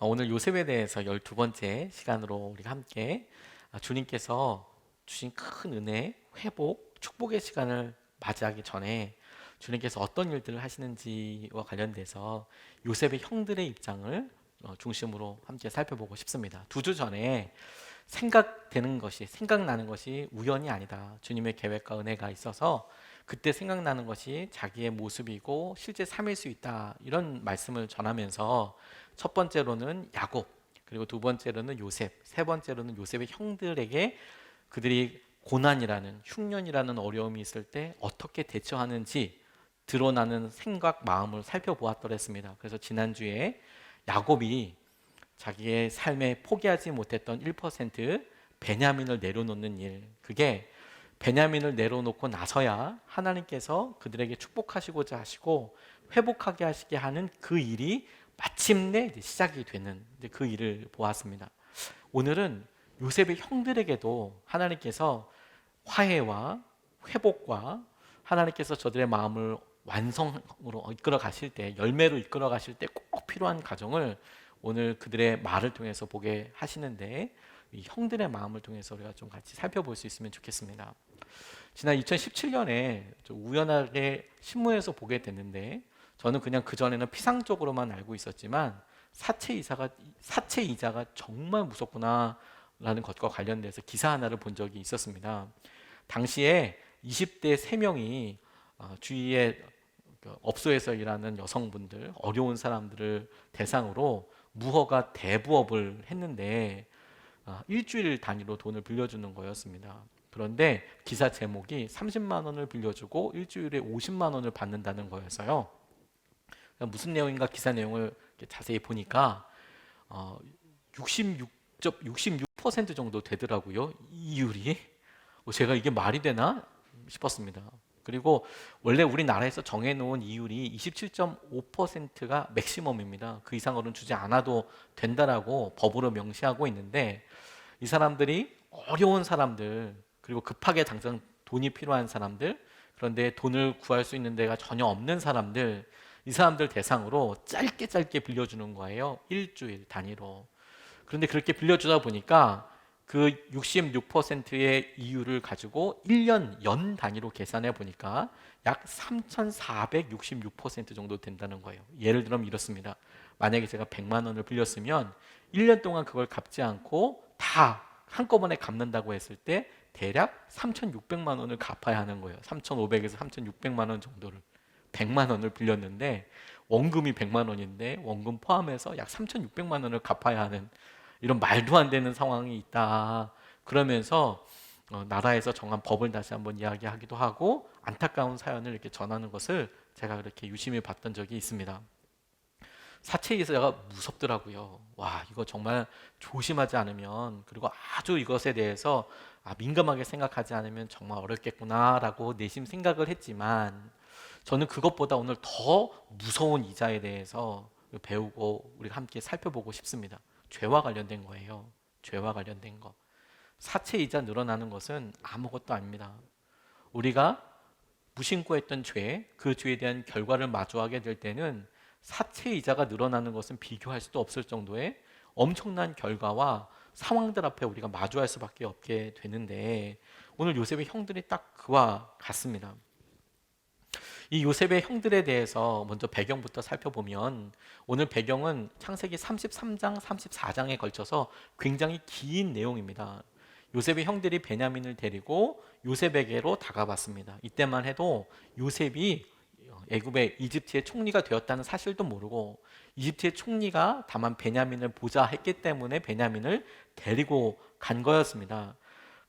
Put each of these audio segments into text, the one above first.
오늘 요셉에 대해서 12번째 시간으로 우리가 함께 주님께서 주신 큰 은혜, 회복, 축복의 시간을 맞이하기 전에 주님께서 어떤 일들을 하시는지와 관련돼서 요셉의 형들의 입장을 중심으로 함께 살펴보고 싶습니다. 두 주 전에 생각나는 것이 우연이 아니다. 주님의 계획과 은혜가 있어서 그때 생각나는 것이 자기의 모습이고 실제 삶일 수 있다. 이런 말씀을 전하면서 첫 번째로는 야곱, 그리고 두 번째로는 요셉, 세 번째로는 요셉의 형들에게 그들이 고난이라는 흉년이라는 어려움이 있을 때 어떻게 대처하는지 드러나는 생각, 마음을 살펴보았더랬습니다. 그래서 지난주에 야곱이 자기의 삶에 포기하지 못했던 1% 베냐민을 내려놓는 일, 그게 베냐민을 내려놓고 나서야 하나님께서 그들에게 축복하시고자 하시고 회복하게 하시게 하는 그 일이 마침내 시작이 되는 그 일을 보았습니다. 오늘은 요셉의 형들에게도 하나님께서 화해와 회복과 하나님께서 저들의 마음을 완성으로 이끌어 가실 때, 열매로 이끌어 가실 때 꼭 필요한 과정을 오늘 그들의 말을 통해서 보게 하시는데, 이 형들의 마음을 통해서 우리가 좀 같이 살펴볼 수 있으면 좋겠습니다. 지난 2017년에 우연하게 신문에서 보게 됐는데, 저는 그냥 그전에는 피상적으로만 알고 있었지만 사채 이자가 정말 무섭구나 라는 것과 관련돼서 기사 하나를 본 적이 있었습니다. 당시에 20대 3명이 주위에 업소에서 일하는 여성분들, 어려운 사람들을 대상으로 무허가 대부업을 했는데 일주일 단위로 돈을 빌려주는 거였습니다. 그런데 기사 제목이 30만 원을 빌려주고 일주일에 50만 원을 받는다는 거였어요. 무슨 내용인가 기사 내용을 자세히 보니까 66% 정도 되더라고요. 이율이. 제가 이게 말이 되나 싶었습니다. 그리고 원래 우리나라에서 정해놓은 이율이 27.5%가 맥시멈입니다. 그 이상으로는 주지 않아도 된다라고 법으로 명시하고 있는데, 이 사람들이 어려운 사람들, 그리고 급하게 당장 돈이 필요한 사람들, 그런데 돈을 구할 수 있는 데가 전혀 없는 사람들, 이 사람들 대상으로 짧게 빌려주는 거예요. 일주일 단위로. 그런데 그렇게 빌려주다 보니까 그 66%의 이율을 가지고 1년 연 단위로 계산해 보니까 약 3,466% 정도 된다는 거예요. 예를 들면 이렇습니다. 만약에 제가 100만 원을 빌렸으면 1년 동안 그걸 갚지 않고 다 한꺼번에 갚는다고 했을 때 대략 3,600만 원을 갚아야 하는 거예요. 3,500에서 3,600만 원 정도를. 100만 원을 빌렸는데 원금이 100만 원인데 원금 포함해서 약 3,600만 원을 갚아야 하는 이런 말도 안 되는 상황이 있다. 그러면서 나라에서 정한 법을 다시 한번 이야기하기도 하고 안타까운 사연을 이렇게 전하는 것을 제가 그렇게 유심히 봤던 적이 있습니다. 사채이자가 무섭더라고요. 와, 이거 정말 조심하지 않으면, 그리고 아주 이것에 대해서 민감하게 생각하지 않으면 정말 어렵겠구나라고 내심 생각을 했지만, 저는 그것보다 오늘 더 무서운 이자에 대해서 배우고 우리가 함께 살펴보고 싶습니다. 죄와 관련된 거예요. 죄와 관련된 거. 사채 이자 늘어나는 것은 아무것도 아닙니다. 우리가 무신고했던 죄, 그 죄에 대한 결과를 마주하게 될 때는 사채 이자가 늘어나는 것은 비교할 수도 없을 정도의 엄청난 결과와 상황들 앞에 우리가 마주할 수밖에 없게 되는데, 오늘 요셉의 형들이 딱 그와 같습니다. 이 요셉의 형들에 대해서 먼저 배경부터 살펴보면, 오늘 배경은 창세기 33장, 34장에 걸쳐서 굉장히 긴 내용입니다. 요셉의 형들이 베냐민을 데리고 요셉에게로 다가왔습니다. 이때만 해도 요셉이 애굽의 이집트의 총리가 되었다는 사실도 모르고, 이집트의 총리가 다만 베냐민을 보자 했기 때문에 베냐민을 데리고 간 거였습니다.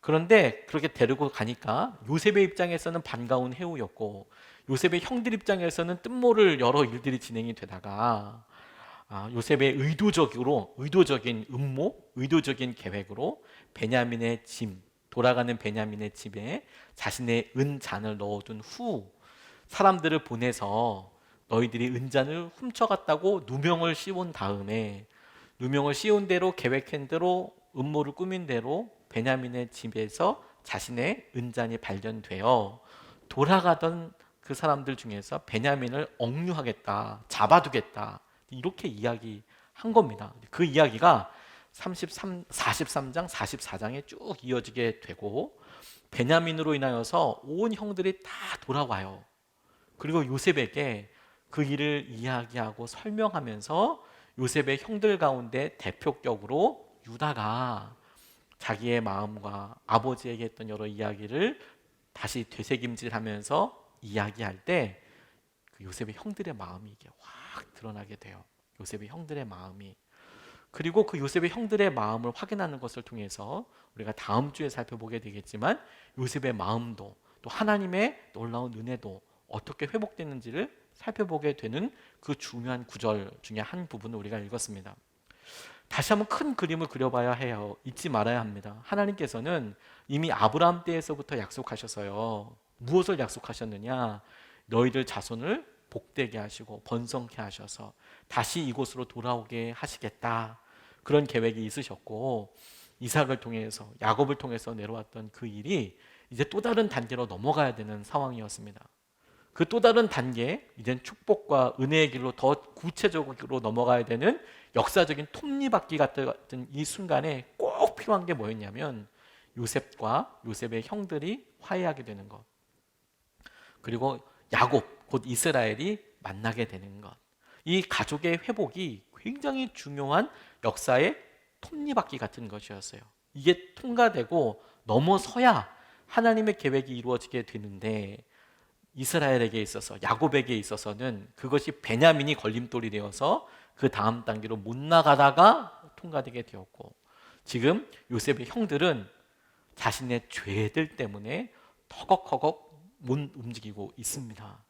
그런데 그렇게 데리고 가니까 요셉의 입장에서는 반가운 해우였고, 요셉의 형들 입장에서는 뜻모를 여러 일들이 진행이 되다가 요셉의 의도적인 음모, 의도적인 계획으로 베냐민의 짐, 돌아가는 베냐민의 집에 자신의 은잔을 넣어둔 후 사람들을 보내서 너희들이 은잔을 훔쳐갔다고 누명을 씌운 다음에, 누명을 씌운 대로 계획한 대로 음모를 꾸민 대로 베냐민의 집에서 자신의 은잔이 발견되어 돌아가던 그 사람들 중에서 베냐민을 억류하겠다, 잡아두겠다, 이렇게 이야기하는 한 겁니다. 그 이야기가 43장, 44장에 쭉 이어지게 되고 베냐민으로 인하여서 온 형들이 다 돌아와요. 그리고 요셉에게 그 일을 이야기하고 설명하면서 요셉의 형들 가운데 대표격으로 유다가 자기의 마음과 아버지에게 했던 여러 이야기를 다시 되새김질하면서 이야기할 때 그 요셉의 형들의 마음이 이게 확 드러나게 돼요. 요셉의 형들의 마음이. 그리고 그 요셉의 형들의 마음을 확인하는 것을 통해서 우리가 다음 주에 살펴보게 되겠지만 요셉의 마음도 또 하나님의 놀라운 은혜도 어떻게 회복되는지를 살펴보게 되는 그 중요한 구절 중에 한 부분을 우리가 읽었습니다. 다시 한번 큰 그림을 그려봐야 해요. 잊지 말아야 합니다. 하나님께서는 이미 아브라함 때에서부터 약속하셔서요. 무엇을 약속하셨느냐? 너희들 자손을 복되게 하시고 번성케 하셔서 다시 이곳으로 돌아오게 하시겠다. 그런 계획이 있으셨고 이삭을 통해서 야곱을 통해서 내려왔던 그 일이 이제 또 다른 단계로 넘어가야 되는 상황이었습니다. 그 또 다른 단계, 이젠 축복과 은혜의 길로 더 구체적으로 넘어가야 되는 역사적인 톱니바퀴 같은 이 순간에 꼭 필요한 게 뭐였냐면 요셉과 요셉의 형들이 화해하게 되는 것, 그리고 야곱, 곧 이스라엘이 만나게 되는 것. 이 가족의 회복이 굉장히 중요한 역사의 톱니바퀴 같은 것이었어요. 이게 통과되고 넘어서야 하나님의 계획이 이루어지게 되는데 이스라엘에게 있어서, 야곱에게 있어서는 그것이 베냐민이 걸림돌이 되어서 그 다음 단계로 못 나가다가 통과되게 되었고, 지금 요셉의 형들은 자신의 죄들 때문에 터벅터벅 못 움직이고 있습니다.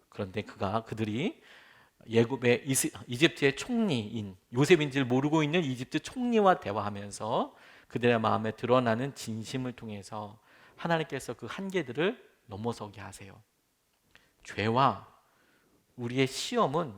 그런데 그들이 예굽의 이집트의 총리인 요셉인지를 모르고 있는 이집트 총리와 대화하면서 그들의 마음에 드러나는 진심을 통해서 하나님께서 그 한계들을 넘어서게 하세요. 죄와 우리의 시험은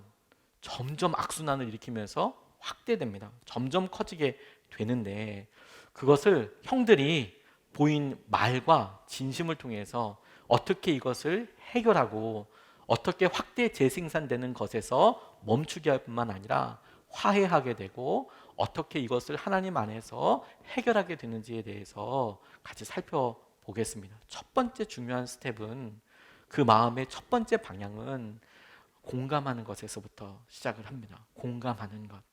점점 악순환을 일으키면서 확대됩니다. 점점 커지게 되는데 그것을 형들이 보인 말과 진심을 통해서 어떻게 이것을 해결하고 어떻게 확대 재생산되는 것에서 멈추게 할 뿐만 아니라 화해하게 되고 어떻게 이것을 하나님 안에서 해결하게 되는지에 대해서 같이 살펴보겠습니다. 첫 번째 중요한 스텝은 그 마음의 첫 번째 방향은 공감하는 것에서부터 시작을 합니다. 공감하는 것.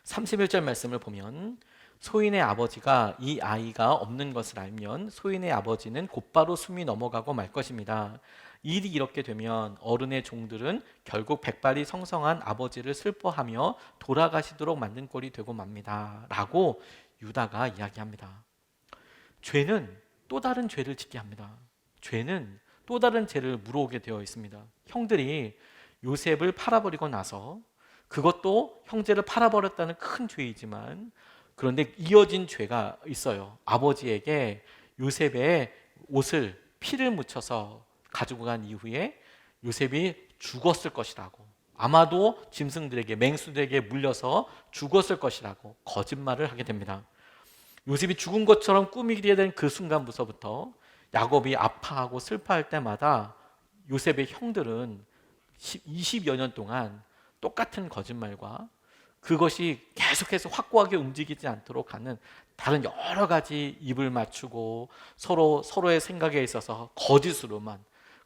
31절 말씀을 보면 소인의 아버지가 이 아이가 없는 것을 알면 소인의 아버지는 곧바로 숨이 넘어가고 말 것입니다. 일이 이렇게 되면 어른의 종들은 결국 백발이 성성한 아버지를 슬퍼하며 돌아가시도록 만든 꼴이 되고 맙니다. 라고 유다가 이야기합니다. 죄는 또 다른 죄를 짓게 합니다. 죄는 또 다른 죄를 물어오게 되어 있습니다. 형들이 요셉을 팔아버리고 나서 그것도 형제를 팔아버렸다는 큰 죄이지만 그런데 이어진 죄가 있어요. 아버지에게 요셉의 옷을 피를 묻혀서 가지고 간 이후에 요셉이 죽었을 것이라고, 아마도 짐승들에게, 맹수들에게 물려서 죽었을 것이라고 거짓말을 하게 됩니다. 요셉이 죽은 것처럼 꾸미게 된 그 순간부터 야곱이 아파하고 슬퍼할 때마다 요셉의 형들은 20여 년 동안 똑같은 거짓말과 그것이 계속해서 확고하게 움직이지 않도록 하는 다른 여러 가지 입을 맞추고 서로의 생각에 있어서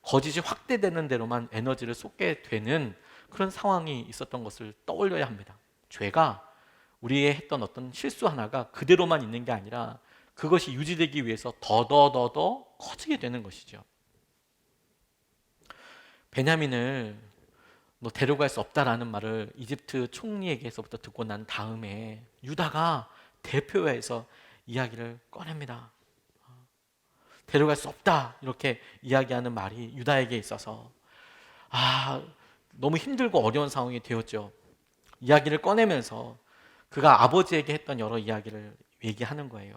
거짓이 확대되는 대로만 에너지를 쏟게 되는 그런 상황이 있었던 것을 떠올려야 합니다. 죄가 우리의 했던 어떤 실수 하나가 그대로만 있는 게 아니라 그것이 유지되기 위해서 더더더더 커지게 되는 것이죠. 베냐민을 데려갈 수 없다라는 말을 이집트 총리에게서부터 듣고 난 다음에 유다가 대표회에서 이야기를 꺼냅니다. 데려갈 수 없다 이렇게 이야기하는 말이 유다에게 있어서 너무 힘들고 어려운 상황이 되었죠. 이야기를 꺼내면서 그가 아버지에게 했던 여러 이야기를 얘기하는 거예요.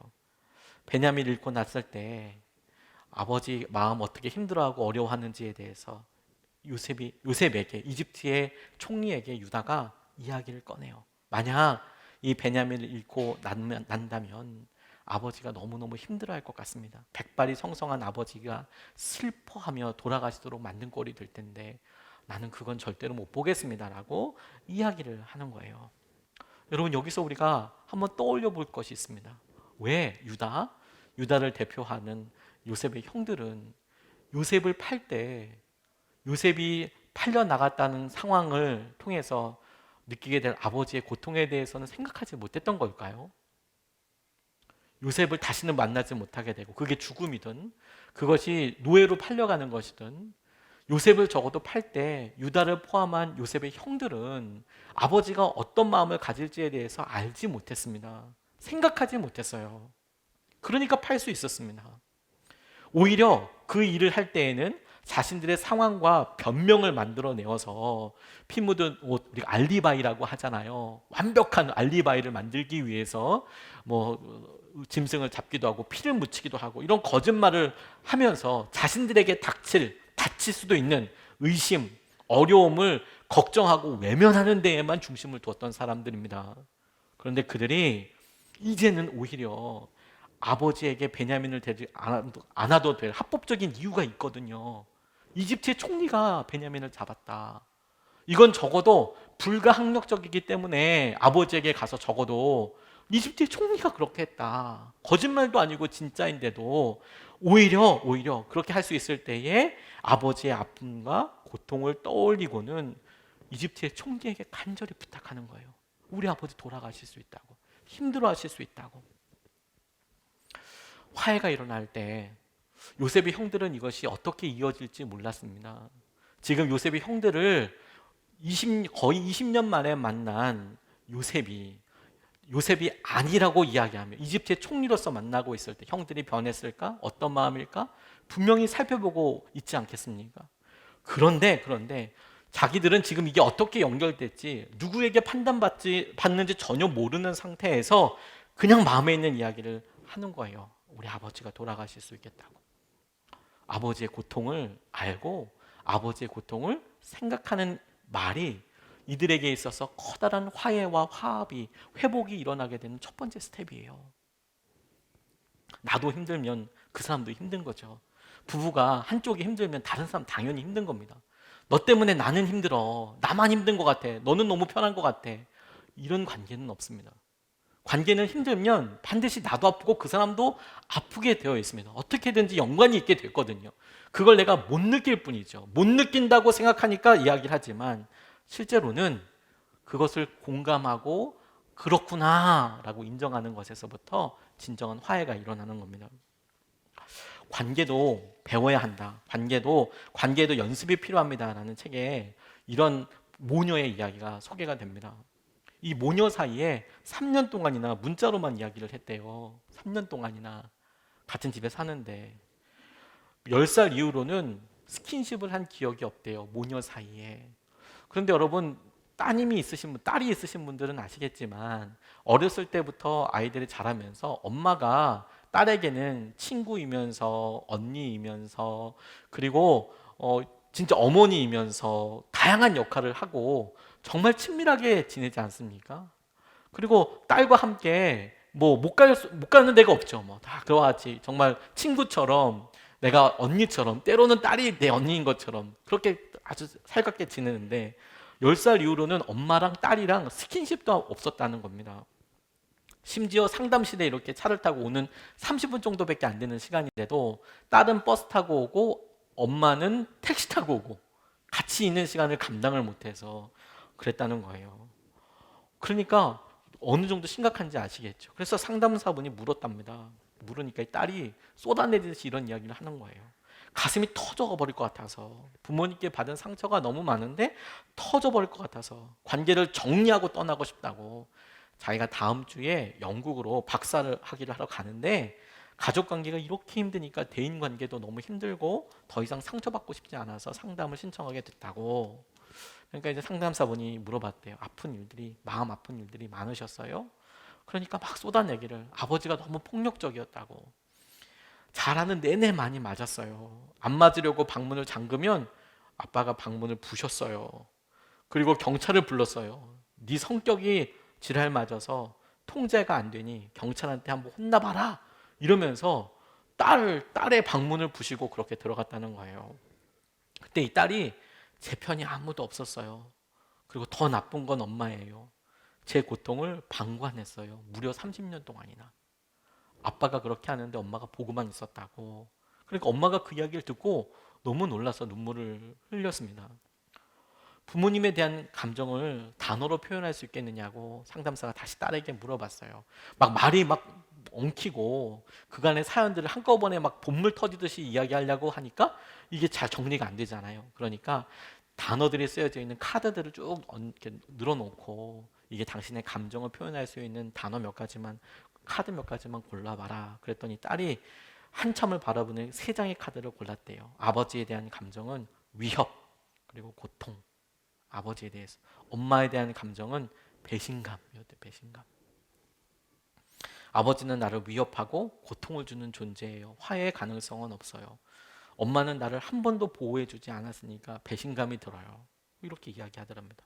베냐민을 잃고 났을 때 아버지 마음 어떻게 힘들어하고 어려워하는지에 대해서 요셉에게, 이집트의 총리에게 유다가 이야기를 꺼내요. 만약 이 베냐민을 잃고 난다면 아버지가 너무너무 힘들어할 것 같습니다. 백발이 성성한 아버지가 슬퍼하며 돌아가시도록 만든 꼴이 될 텐데 나는 그건 절대로 못 보겠습니다라고 이야기를 하는 거예요. 여러분, 여기서 우리가 한번 떠올려 볼 것이 있습니다. 왜 유다를 대표하는 요셉의 형들은 요셉을 팔 때 요셉이 팔려 나갔다는 상황을 통해서 느끼게 될 아버지의 고통에 대해서는 생각하지 못했던 걸까요? 요셉을 다시는 만나지 못하게 되고, 그게 죽음이든 그것이 노예로 팔려가는 것이든, 요셉을 적어도 팔 때 유다를 포함한 요셉의 형들은 아버지가 어떤 마음을 가질지에 대해서 알지 못했습니다. 생각하지 못했어요. 그러니까 팔 수 있었습니다. 오히려 그 일을 할 때에는 자신들의 상황과 변명을 만들어내어서 피 묻은 옷, 우리가 알리바이라고 하잖아요. 완벽한 알리바이를 만들기 위해서 뭐 짐승을 잡기도 하고 피를 묻히기도 하고, 이런 거짓말을 하면서 자신들에게 다칠 수도 있는 의심, 어려움을 걱정하고 외면하는 데에만 중심을 두었던 사람들입니다. 그런데 그들이 이제는 오히려 아버지에게 베냐민을 대지 않아도 될 합법적인 이유가 있거든요. 이집트의 총리가 베냐민을 잡았다. 이건 적어도 불가항력적이기 때문에 아버지에게 가서 적어도 이집트의 총리가 그렇게 했다. 거짓말도 아니고 진짜인데도 오히려 그렇게 할 수 있을 때에 아버지의 아픔과 고통을 떠올리고는 이집트의 총리에게 간절히 부탁하는 거예요. 우리 아버지 돌아가실 수 있다고, 힘들어하실 수 있다고. 화해가 일어날 때 요셉의 형들은 이것이 어떻게 이어질지 몰랐습니다. 지금 요셉의 형들을 거의 20년 만에 만난 요셉이 아니라고 이야기하며 이집트의 총리로서 만나고 있을 때 형들이 변했을까? 어떤 마음일까? 분명히 살펴보고 있지 않겠습니까? 그런데 자기들은 지금 이게 어떻게 연결될지, 누구에게 받는지 전혀 모르는 상태에서 그냥 마음에 있는 이야기를 하는 거예요. 우리 아버지가 돌아가실 수 있겠다고. 아버지의 고통을 알고 아버지의 고통을 생각하는 말이 이들에게 있어서 커다란 화해와 화합이, 회복이 일어나게 되는 첫 번째 스텝이에요. 나도 힘들면 그 사람도 힘든 거죠. 부부가 한쪽이 힘들면 다른 사람 당연히 힘든 겁니다. 너 때문에 나는 힘들어, 나만 힘든 것 같아, 너는 너무 편한 것 같아, 이런 관계는 없습니다. 관계는 힘들면 반드시 나도 아프고 그 사람도 아프게 되어 있습니다. 어떻게든지 연관이 있게 됐거든요. 그걸 내가 못 느낄 뿐이죠. 못 느낀다고 생각하니까 이야기를 하지만 실제로는 그것을 공감하고 그렇구나 라고 인정하는 것에서부터 진정한 화해가 일어나는 겁니다. 관계도 배워야 한다. 관계도 연습이 필요합니다 라는 책에 이런 모녀의 이야기가 소개가 됩니다. 이 모녀 사이에 3년 동안이나 문자로만 이야기를 했대요. 3년 동안이나 같은 집에 사는데 10살 이후로는 스킨십을 한 기억이 없대요. 모녀 사이에. 그런데 여러분, 딸이 있으신 분들은 아시겠지만 어렸을 때부터 아이들이 자라면서 엄마가 딸에게는 친구이면서 언니이면서 그리고 진짜 어머니이면서 다양한 역할을 하고 정말 친밀하게 지내지 않습니까? 그리고 딸과 함께 뭐 못 가는 데가 없죠. 뭐 다 그와 같이 정말 친구처럼, 내가 언니처럼, 때로는 딸이 내 언니인 것처럼 그렇게 아주 살갑게 지내는데 10살 이후로는 엄마랑 딸이랑 스킨십도 없었다는 겁니다. 심지어 상담실에 이렇게 차를 타고 오는 30분 정도밖에 안 되는 시간인데도 딸은 버스 타고 오고 엄마는 택시 타고 오고 같이 있는 시간을 감당을 못해서 그랬다는 거예요. 그러니까 어느 정도 심각한지 아시겠죠. 그래서 상담사분이 물었답니다. 물으니까 딸이 쏟아내듯이 이런 이야기를 하는 거예요. 가슴이 터져버릴 것 같아서, 부모님께 받은 상처가 너무 많은데 터져버릴 것 같아서 관계를 정리하고 떠나고 싶다고. 자기가 다음 주에 영국으로 박사를 하기를 하러 가는데 가족관계가 이렇게 힘드니까 대인관계도 너무 힘들고 더 이상 상처받고 싶지 않아서 상담을 신청하게 됐다고. 그러니까 이제 상담사분이 물어봤대요. 마음 아픈 일들이 많으셨어요? 그러니까 막 쏟아내기를, 아버지가 너무 폭력적이었다고. 자라는 내내 많이 맞았어요. 안 맞으려고 방문을 잠그면 아빠가 방문을 부셨어요. 그리고 경찰을 불렀어요. 네 성격이 지랄 맞아서 통제가 안 되니 경찰한테 한번 혼나봐라 이러면서 딸의 방문을 부시고 그렇게 들어갔다는 거예요. 그때 이 딸이 제 편이 아무도 없었어요. 그리고 더 나쁜 건 엄마예요. 제 고통을 방관했어요. 무려 30년 동안이나. 아빠가 그렇게 하는데 엄마가 보고만 있었다고. 그러니까 엄마가 그 이야기를 듣고 너무 놀라서 눈물을 흘렸습니다. 부모님에 대한 감정을 단어로 표현할 수 있겠느냐고 상담사가 다시 딸에게 물어봤어요. 막 말이 막 엉키고 그간의 사연들을 한꺼번에 막 본물 터지듯이 이야기하려고 하니까 이게 잘 정리가 안 되잖아요. 그러니까 단어들이 쓰여져 있는 카드들을 쭉 이렇게 늘어놓고 이게 당신의 감정을 표현할 수 있는 단어 몇 가지만, 카드 몇 가지만 골라봐라. 그랬더니 딸이 한참을 바라보는 세 장의 카드를 골랐대요. 아버지에 대한 감정은 위협, 그리고 고통, 아버지에 대해서. 엄마에 대한 감정은 배신감이었대. 배신감. 아버지는 나를 위협하고 고통을 주는 존재예요. 화해의 가능성은 없어요. 엄마는 나를 한 번도 보호해주지 않았으니까 배신감이 들어요. 이렇게 이야기하더랍니다.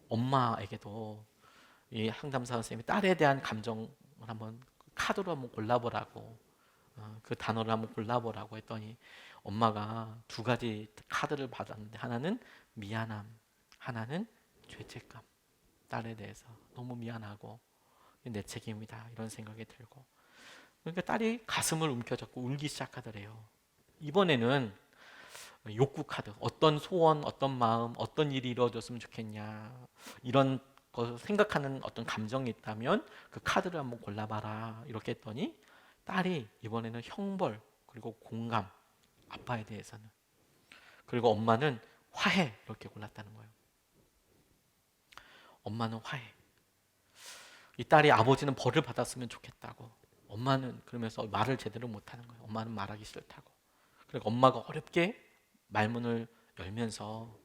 엄마에게도 이 상담사 선생님이 딸에 대한 감정을 한번 카드로 한번 골라보라고, 그 단어를 한번 골라보라고 했더니 엄마가 두 가지 카드를 받았는데 하나는 미안함, 하나는 죄책감. 딸에 대해서 너무 미안하고 내 책임이다 이런 생각이 들고. 그러니까 딸이 가슴을 움켜잡고 울기 시작하더래요. 이번에는 욕구 카드, 어떤 소원, 어떤 마음, 어떤 일이 이루어졌으면 좋겠냐, 이런 것을 생각하는 어떤 감정이 있다면 그 카드를 한번 골라봐라 이렇게 했더니 딸이 이번에는 형벌, 그리고 공감, 아빠에 대해서는, 그리고 엄마는 화해 이렇게 골랐다는 거예요. 엄마는 화해. 이 딸이 아버지는 벌을 받았으면 좋겠다고, 엄마는 그러면서 말을 제대로 못하는 거예요. 엄마는 말하기 싫다고. 그러니까 엄마가 어렵게 말문을 열면서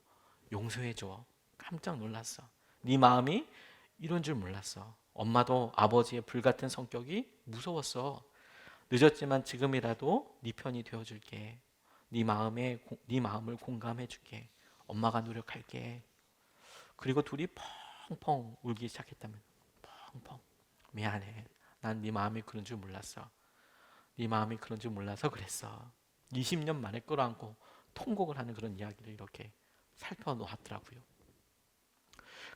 용서해줘. 깜짝 놀랐어. 네 마음이 이런 줄 몰랐어. 엄마도 아버지의 불같은 성격이 무서웠어. 늦었지만 지금이라도 네 편이 되어줄게. 네 마음을 공감해줄게. 엄마가 노력할게. 그리고 둘이 펑펑 울기 시작했다면, 펑펑. 미안해. 난 네 마음이 그런 줄 몰랐어. 네 마음이 그런 줄 몰라서 그랬어. 20년 만에 끌어안고 통곡을 하는 그런 이야기를 이렇게 살펴놓았더라고요.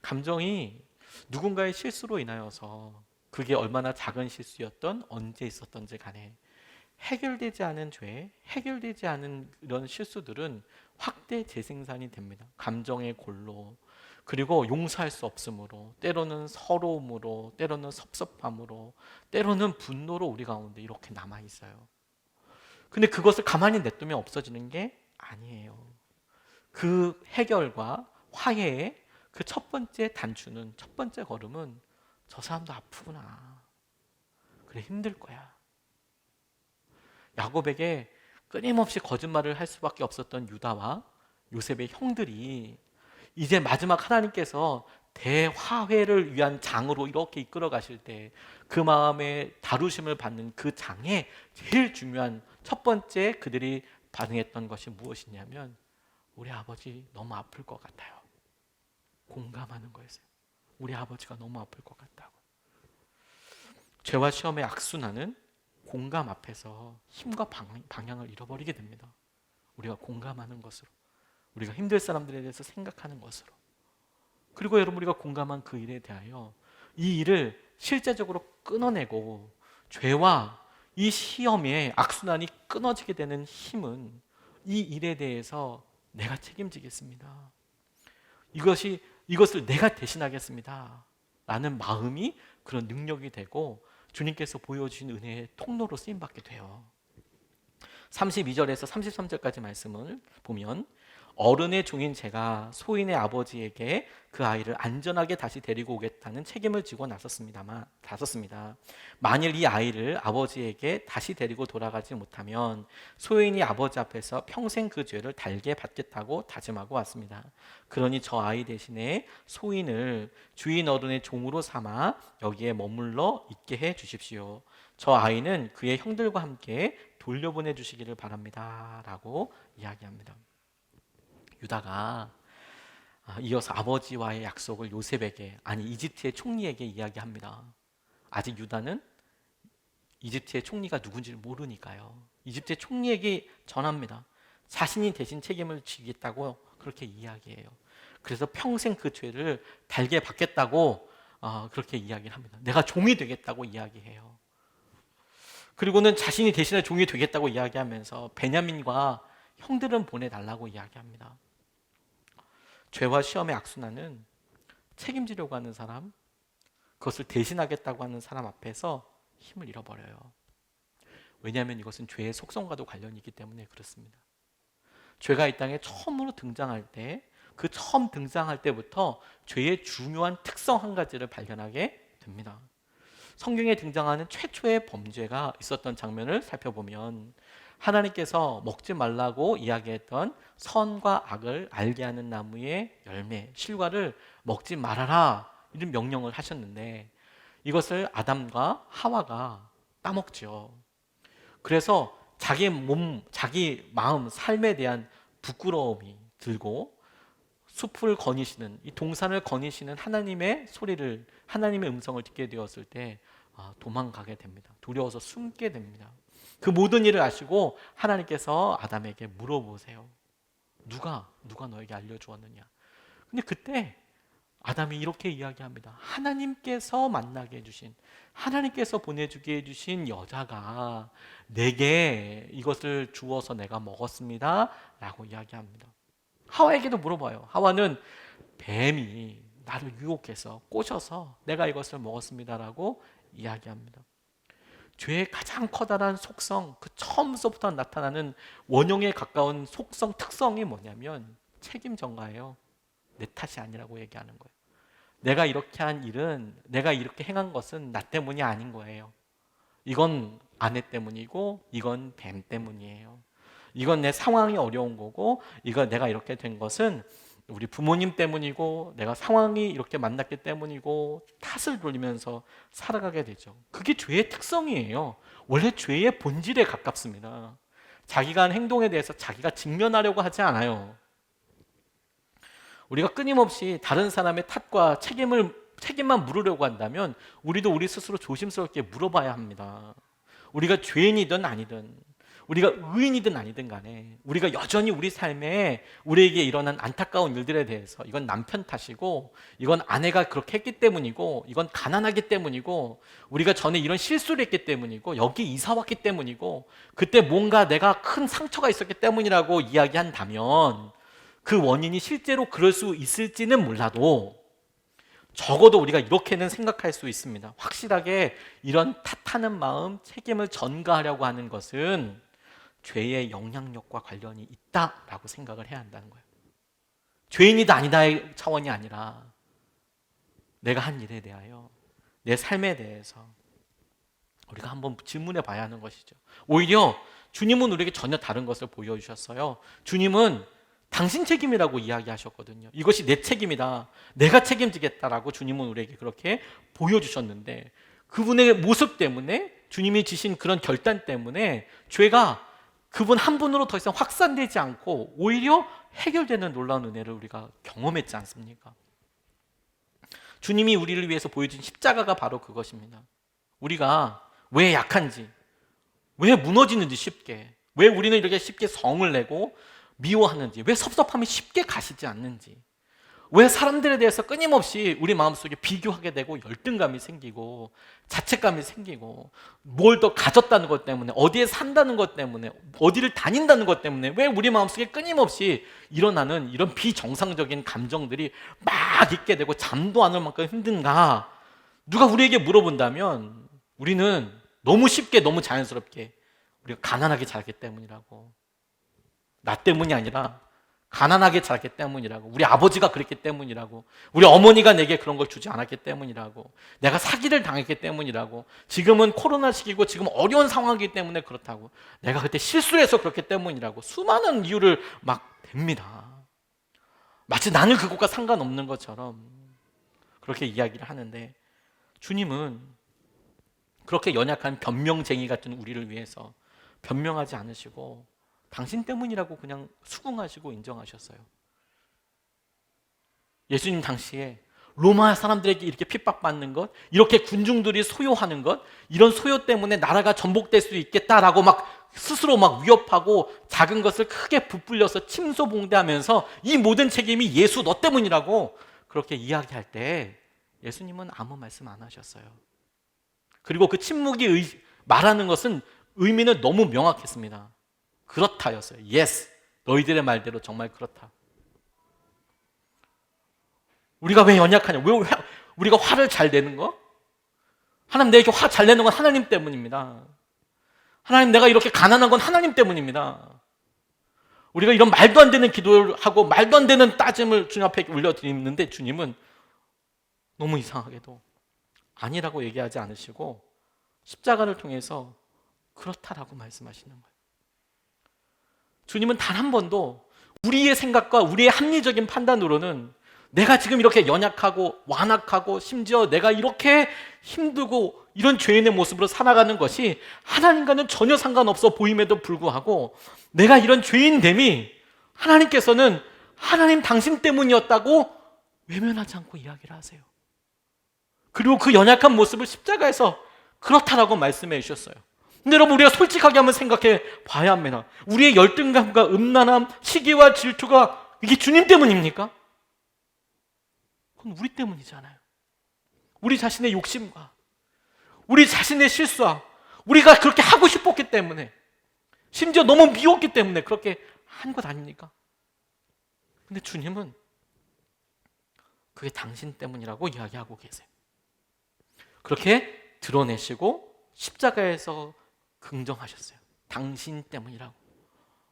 감정이 누군가의 실수로 인하여서, 그게 얼마나 작은 실수였던 언제 있었던지 간에 해결되지 않은 죄, 해결되지 않은 이런 실수들은 확대 재생산이 됩니다. 감정의 골로, 그리고 용서할 수 없음으로, 때로는 서러움으로, 때로는 섭섭함으로, 때로는 분노로 우리 가운데 이렇게 남아 있어요. 근데 그것을 가만히 냅두면 없어지는 게 아니에요. 그 해결과 화해의 그 첫 번째 단추는, 첫 번째 걸음은 저 사람도 아프구나. 그래, 힘들 거야. 야곱에게 끊임없이 거짓말을 할 수밖에 없었던 유다와 요셉의 형들이 이제 마지막 하나님께서 대화해를 위한 장으로 이렇게 이끌어 가실 때 그 마음에 다루심을 받는 그 장에 제일 중요한 첫 번째 그들이 반응했던 것이 무엇이냐면, 우리 아버지 너무 아플 것 같아요. 공감하는 거였어요. 우리 아버지가 너무 아플 것 같다고. 죄와 시험의 악순환은 공감 앞에서 힘과 방향을 잃어버리게 됩니다. 우리가 공감하는 것으로, 우리가 힘들 사람들에 대해서 생각하는 것으로. 그리고 여러분, 우리가 공감한 그 일에 대하여 이 일을 실제적으로 끊어내고 죄와 이 시험의 악순환이 끊어지게 되는 힘은, 이 일에 대해서 내가 책임지겠습니다. 이것을 내가 대신하겠습니다. 라는 마음이 그런 능력이 되고 주님께서 보여주신 은혜의 통로로 쓰임받게 돼요. 32절에서 33절까지 말씀을 보면, 어른의 종인 제가 소인의 아버지에게 그 아이를 안전하게 다시 데리고 오겠다는 책임을 지고 나섰습니다. 만일 이 아이를 아버지에게 다시 데리고 돌아가지 못하면 소인이 아버지 앞에서 평생 그 죄를 달게 받겠다고 다짐하고 왔습니다. 그러니 저 아이 대신에 소인을 주인 어른의 종으로 삼아 여기에 머물러 있게 해 주십시오. 저 아이는 그의 형들과 함께 돌려보내 주시기를 바랍니다. 라고 이야기합니다. 유다가 이어서 아버지와의 약속을 요셉에게, 아니 이집트의 총리에게 이야기합니다. 아직 유다는 이집트의 총리가 누군지를 모르니까요. 이집트의 총리에게 전합니다. 자신이 대신 책임을 지겠다고 그렇게 이야기해요. 그래서 평생 그 죄를 달게 받겠다고 그렇게 이야기를 합니다. 내가 종이 되겠다고 이야기해요. 그리고는 자신이 대신에 종이 되겠다고 이야기하면서 베냐민과 형들은 보내달라고 이야기합니다. 죄와 시험의 악순환은 책임지려고 하는 사람, 그것을 대신하겠다고 하는 사람 앞에서 힘을 잃어버려요. 왜냐하면 이것은 죄의 속성과도 관련이 있기 때문에 그렇습니다. 죄가 이 땅에 처음으로 등장할 때, 그 처음 등장할 때부터 죄의 중요한 특성 한 가지를 발견하게 됩니다. 성경에 등장하는 최초의 범죄가 있었던 장면을 살펴보면 하나님께서 먹지 말라고 이야기했던 선과 악을 알게 하는 나무의 열매, 실과를 먹지 말아라 이런 명령을 하셨는데 이것을 아담과 하와가 따먹죠. 그래서 자기 몸, 자기 마음, 삶에 대한 부끄러움이 들고 숲을 거니시는, 이 동산을 거니시는 하나님의 소리를, 하나님의 음성을 듣게 되었을 때 도망가게 됩니다. 두려워서 숨게 됩니다. 그 모든 일을 아시고 하나님께서 아담에게 물어보세요. 누가 너에게 알려주었느냐? 근데 그때 아담이 이렇게 이야기합니다. 하나님께서 만나게 해주신, 하나님께서 보내주게 해주신 여자가 내게 이것을 주어서 내가 먹었습니다 라고 이야기합니다. 하와에게도 물어봐요. 하와는 뱀이 나를 유혹해서 꼬셔서 내가 이것을 먹었습니다라고 이야기합니다. 죄의 가장 커다란 속성, 그 처음서부터 나타나는 원형에 가까운 속성, 특성이 뭐냐면 책임 전가예요. 내 탓이 아니라고 얘기하는 거예요. 내가 이렇게 한 일은, 내가 이렇게 행한 것은 나 때문이 아닌 거예요. 이건 아내 때문이고 이건 뱀 때문이에요. 이건 내 상황이 어려운 거고 이건 내가 이렇게 된 것은 우리 부모님 때문이고 내가 상황이 이렇게 만났기 때문이고 탓을 돌리면서 살아가게 되죠. 그게 죄의 특성이에요. 원래 죄의 본질에 가깝습니다. 자기가 한 행동에 대해서 자기가 직면하려고 하지 않아요. 우리가 끊임없이 다른 사람의 탓과 책임만 물으려고 한다면 우리도 우리 스스로 조심스럽게 물어봐야 합니다. 우리가 죄인이든 아니든, 우리가 의인이든 아니든 간에 우리가 여전히 우리 삶에 우리에게 일어난 안타까운 일들에 대해서 이건 남편 탓이고 이건 아내가 그렇게 했기 때문이고 이건 가난하기 때문이고 우리가 전에 이런 실수를 했기 때문이고 여기 이사 왔기 때문이고 그때 뭔가 내가 큰 상처가 있었기 때문이라고 이야기한다면 그 원인이 실제로 그럴 수 있을지는 몰라도 적어도 우리가 이렇게는 생각할 수 있습니다. 확실하게 이런 탓하는 마음, 책임을 전가하려고 하는 것은 죄의 영향력과 관련이 있다라고 생각을 해야 한다는 거예요. 죄인이다 아니다의 차원이 아니라 내가 한 일에 대하여, 내 삶에 대해서 우리가 한번 질문해 봐야 하는 것이죠. 오히려 주님은 우리에게 전혀 다른 것을 보여주셨어요. 주님은 당신 책임이라고 이야기하셨거든요. 이것이 내 책임이다. 내가 책임지겠다라고 주님은 우리에게 그렇게 보여주셨는데 그분의 모습 때문에, 주님이 지신 그런 결단 때문에 죄가 그분 한 분으로 더 이상 확산되지 않고 오히려 해결되는 놀라운 은혜를 우리가 경험했지 않습니까? 주님이 우리를 위해서 보여준 십자가가 바로 그것입니다. 우리가 왜 약한지, 왜 무너지는지 쉽게, 왜 우리는 이렇게 쉽게 성을 내고 미워하는지, 왜 섭섭함이 쉽게 가시지 않는지, 왜 사람들에 대해서 끊임없이 우리 마음속에 비교하게 되고 열등감이 생기고 자책감이 생기고 뭘 더 가졌다는 것 때문에, 어디에 산다는 것 때문에, 어디를 다닌다는 것 때문에 왜 우리 마음속에 끊임없이 일어나는 이런 비정상적인 감정들이 막 있게 되고 잠도 안 올 만큼 힘든가? 누가 우리에게 물어본다면 우리는 너무 쉽게, 너무 자연스럽게 우리가 가난하게 자랐기 때문이라고, 나 때문이 아니라 가난하게 자랐기 때문이라고, 우리 아버지가 그랬기 때문이라고, 우리 어머니가 내게 그런 걸 주지 않았기 때문이라고, 내가 사기를 당했기 때문이라고, 지금은 코로나 시기고 지금 어려운 상황이기 때문에 그렇다고, 내가 그때 실수해서 그렇기 때문이라고 수많은 이유를 막 댑니다. 마치 나는 그것과 상관없는 것처럼 그렇게 이야기를 하는데 주님은 그렇게 연약한 변명쟁이 같은 우리를 위해서 변명하지 않으시고 당신 때문이라고 그냥 수긍하시고 인정하셨어요. 예수님 당시에 로마 사람들에게 이렇게 핍박받는 것, 이렇게 군중들이 소요하는 것, 이런 소요 때문에 나라가 전복될 수 있겠다라고 막 스스로 막 위협하고 작은 것을 크게 부풀려서 침소봉대하면서 이 모든 책임이 예수 너 때문이라고 그렇게 이야기할 때 예수님은 아무 말씀 안 하셨어요. 그리고 그 침묵이 말하는 것은 의미는 너무 명확했습니다. 그렇다였어요. Yes, 너희들의 말대로 정말 그렇다. 우리가 왜 연약하냐? 왜 우리가 화를 잘 내는 거? 하나님, 내게 화 잘 내는 건 하나님 때문입니다. 하나님, 내가 이렇게 가난한 건 하나님 때문입니다. 우리가 이런 말도 안 되는 기도를 하고 말도 안 되는 따짐을 주님 앞에 올려드리는데 주님은 너무 이상하게도 아니라고 얘기하지 않으시고 십자가를 통해서 그렇다라고 말씀하시는 거예요. 주님은 단 한 번도 우리의 생각과 우리의 합리적인 판단으로는 내가 지금 이렇게 연약하고 완악하고 심지어 내가 이렇게 힘들고 이런 죄인의 모습으로 살아가는 것이 하나님과는 전혀 상관없어 보임에도 불구하고 내가 이런 죄인됨이 하나님께서는 하나님 당신 때문이었다고 외면하지 않고 이야기를 하세요. 그리고 그 연약한 모습을 십자가에서 그렇다라고 말씀해 주셨어요. 근데 여러분, 우리가 솔직하게 한번 생각해 봐야 합니다. 우리의 열등감과 음란함, 시기와 질투가 이게 주님 때문입니까? 그건 우리 때문이잖아요. 우리 자신의 욕심과 우리 자신의 실수와 우리가 그렇게 하고 싶었기 때문에 심지어 너무 미웠기 때문에 그렇게 한 것 아닙니까? 근데 주님은 그게 당신 때문이라고 이야기하고 계세요. 그렇게 드러내시고 십자가에서 긍정하셨어요. 당신 때문이라고.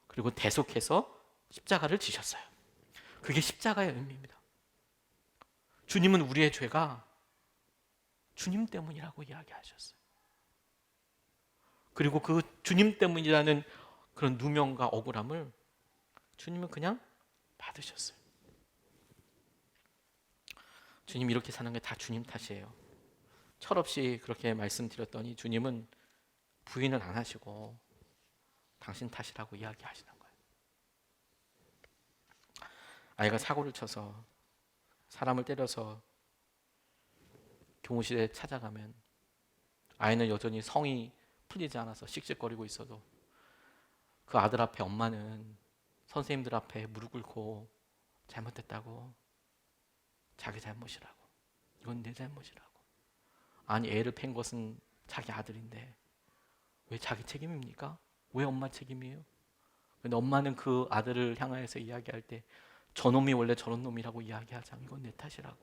그리고 대속해서 십자가를 지셨어요. 그게 십자가의 의미입니다. 주님은 우리의 죄가 주님 때문이라고 이야기하셨어요. 그리고 그 주님 때문이라는 그런 누명과 억울함을 주님은 그냥 받으셨어요. 주님 이렇게 사는 게 다 주님 탓이에요. 철없이 그렇게 말씀드렸더니 주님은 부인은 안 하시고 당신 탓이라고 이야기하시는 거예요. 아이가 사고를 쳐서 사람을 때려서 교무실에 찾아가면 아이는 여전히 성이 풀리지 않아서 씩씩거리고 있어도 그 아들 앞에 엄마는 선생님들 앞에 무릎 꿇고 잘못했다고, 자기 잘못이라고, 이건 내 잘못이라고. 아니, 애를 팬 것은 자기 아들인데 왜 자기 책임입니까? 왜 엄마 책임이에요? 근데 엄마는 그 아들을 향하여서 이야기할 때 저놈이 원래 저런 놈이라고 이야기하자. 이건 내 탓이라고.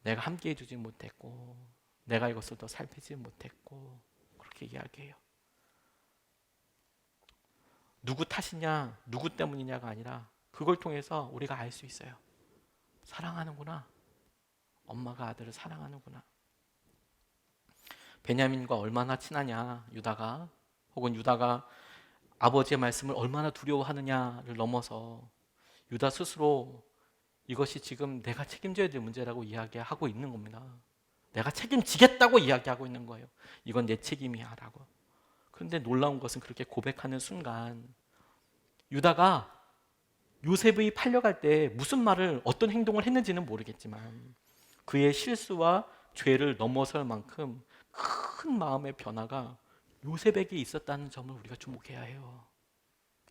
내가 함께 해주지 못했고 내가 이것을 더 살피지 못했고 그렇게 이야기해요. 누구 탓이냐 누구 때문이냐가 아니라 그걸 통해서 우리가 알 수 있어요. 사랑하는구나. 엄마가 아들을 사랑하는구나. 베냐민과 얼마나 친하냐 유다가, 혹은 유다가 아버지의 말씀을 얼마나 두려워하느냐를 넘어서 유다 스스로 이것이 지금 내가 책임져야 될 문제라고 이야기하고 있는 겁니다. 내가 책임지겠다고 이야기하고 있는 거예요. 이건 내 책임이야 라고. 그런데 놀라운 것은 그렇게 고백하는 순간 유다가 요셉이 팔려갈 때 무슨 말을, 어떤 행동을 했는지는 모르겠지만 그의 실수와 죄를 넘어설 만큼 큰 마음의 변화가 요셉에게 있었다는 점을 우리가 주목해야 해요.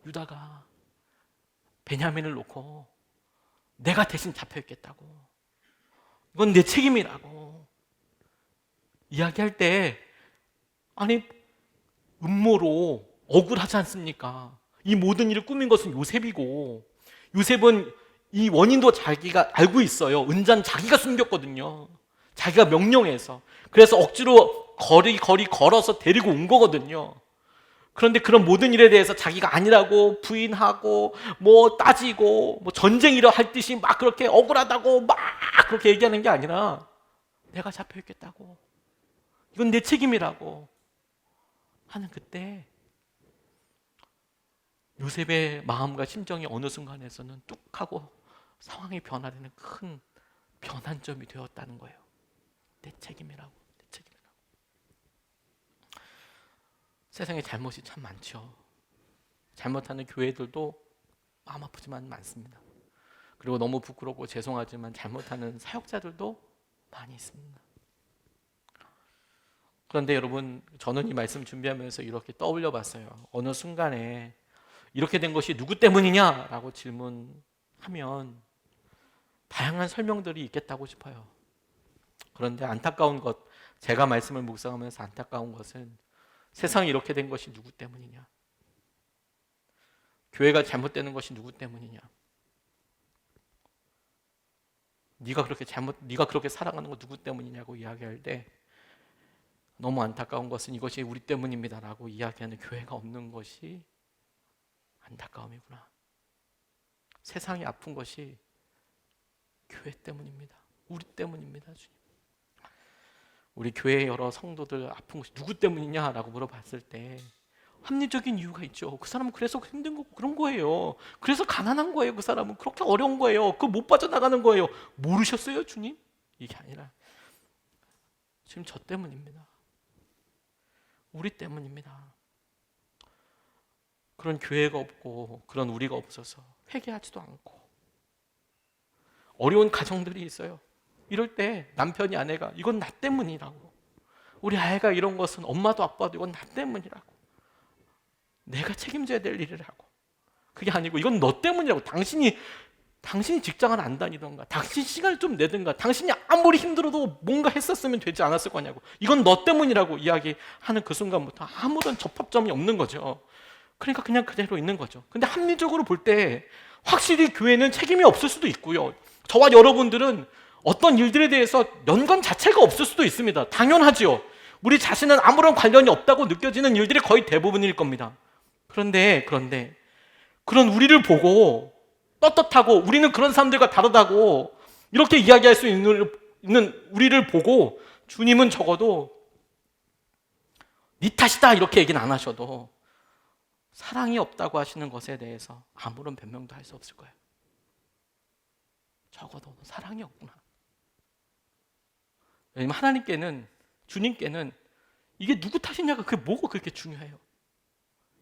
유다가 베냐민을 놓고 내가 대신 잡혀 있겠다고, 이건 내 책임이라고 이야기할 때, 아니 음모로 억울하지 않습니까? 이 모든 일을 꾸민 것은 요셉이고 요셉은 이 원인도 자기가 알고 있어요. 은자는 자기가 숨겼거든요. 자기가 명령해서. 그래서 억지로 거리 걸어서 데리고 온 거거든요. 그런데 그런 모든 일에 대해서 자기가 아니라고 부인하고 뭐 따지고 뭐 전쟁이라 할 듯이 막 그렇게 억울하다고 막 그렇게 얘기하는 게 아니라 내가 잡혀 있겠다고, 이건 내 책임이라고 하는 그때 요셉의 마음과 심정이 어느 순간에서는 뚝 하고 상황이 변화되는 큰 변환점이 되었다는 거예요. 내 책임이라고, 내 책임이라고. 세상에 잘못이 참 많죠. 잘못하는 교회들도 마음 아프지만 많습니다. 그리고 너무 부끄럽고 죄송하지만 잘못하는 사역자들도 많이 있습니다. 그런데 여러분, 저는 이 말씀 준비하면서 이렇게 떠올려 봤어요. 어느 순간에 이렇게 된 것이 누구 때문이냐라고 질문하면 다양한 설명들이 있겠다고 싶어요. 그런데 안타까운 것, 제가 말씀을 묵상하면서 안타까운 것은 세상이 이렇게 된 것이 누구 때문이냐? 교회가 잘못되는 것이 누구 때문이냐? 네가 그렇게 살아가는 거 누구 때문이냐고 이야기할 때 너무 안타까운 것은 이것이 우리 때문입니다라고 이야기하는 교회가 없는 것이 안타까움이구나. 세상이 아픈 것이 교회 때문입니다. 우리 때문입니다, 주님. 우리 교회의 여러 성도들 아픈 것이 누구 때문이냐라고 물어봤을 때 합리적인 이유가 있죠. 그 사람은 그래서 힘든 거 그런 거예요. 그래서 가난한 거예요. 그 사람은 그렇게 어려운 거예요. 그 못 빠져나가는 거예요. 모르셨어요, 주님? 이게 아니라 지금 저 때문입니다. 우리 때문입니다. 그런 교회가 없고 그런 우리가 없어서 회개하지도 않고 어려운 가정들이 있어요. 이럴 때 남편이 아내가 이건 나 때문이라고, 우리 아이가 이런 것은 엄마도 아빠도 이건 나 때문이라고, 내가 책임져야 될 일이라고, 그게 아니고 이건 너 때문이라고, 당신이 직장을 안 다니던가, 당신 시간을 좀 내든가, 당신이 아무리 힘들어도 뭔가 했었으면 되지 않았을 거냐고, 이건 너 때문이라고 이야기하는 그 순간부터 아무런 접합점이 없는 거죠. 그러니까 그냥 그대로 있는 거죠. 근데 합리적으로 볼 때 확실히 교회는 책임이 없을 수도 있고요. 저와 여러분들은 어떤 일들에 대해서 연관 자체가 없을 수도 있습니다. 당연하지요. 우리 자신은 아무런 관련이 없다고 느껴지는 일들이 거의 대부분일 겁니다. 그런데 그런 우리를 보고 떳떳하고 우리는 그런 사람들과 다르다고 이렇게 이야기할 수 있는 우리를 보고 주님은 적어도 네 탓이다 이렇게 얘기는 안 하셔도 사랑이 없다고 하시는 것에 대해서 아무런 변명도 할 수 없을 거예요. 적어도 사랑이 없구나. 왜냐면 하나님께는, 주님께는 이게 누구 탓이냐가 그게 뭐가 그렇게 중요해요.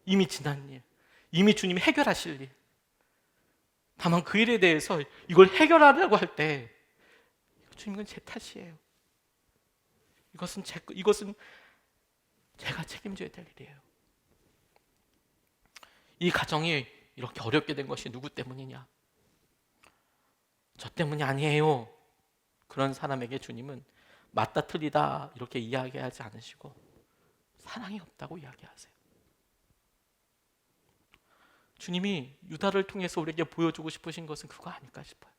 이미 지난 일, 이미 주님이 해결하실 일. 다만 그 일에 대해서 이걸 해결하려고 할 때 주님, 이건 제 탓이에요. 이것은 제가 책임져야 될 일이에요. 이 가정이 이렇게 어렵게 된 것이 누구 때문이냐? 저 때문이 아니에요. 그런 사람에게 주님은 맞다 틀리다 이렇게 이야기하지 않으시고 사랑이 없다고 이야기하세요. 주님이 유다를 통해서 우리에게 보여주고 싶으신 것은 그거 아닐까 싶어요.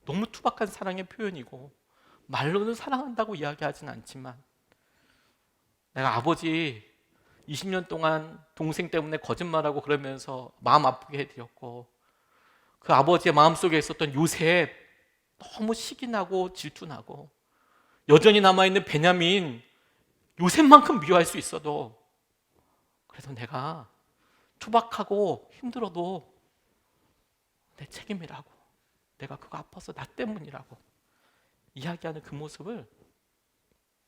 너무 투박한 사랑의 표현이고 말로는 사랑한다고 이야기하진 않지만, 내가 아버지 20년 동안 동생 때문에 거짓말하고 그러면서 마음 아프게 해드렸고, 그 아버지의 마음속에 있었던 요셉 너무 시기 나고 질투나고, 여전히 남아있는 베냐민 요셉만큼 미워할 수 있어도 그래도 내가 투박하고 힘들어도 내 책임이라고, 내가 그거 아파서 나 때문이라고 이야기하는 그 모습을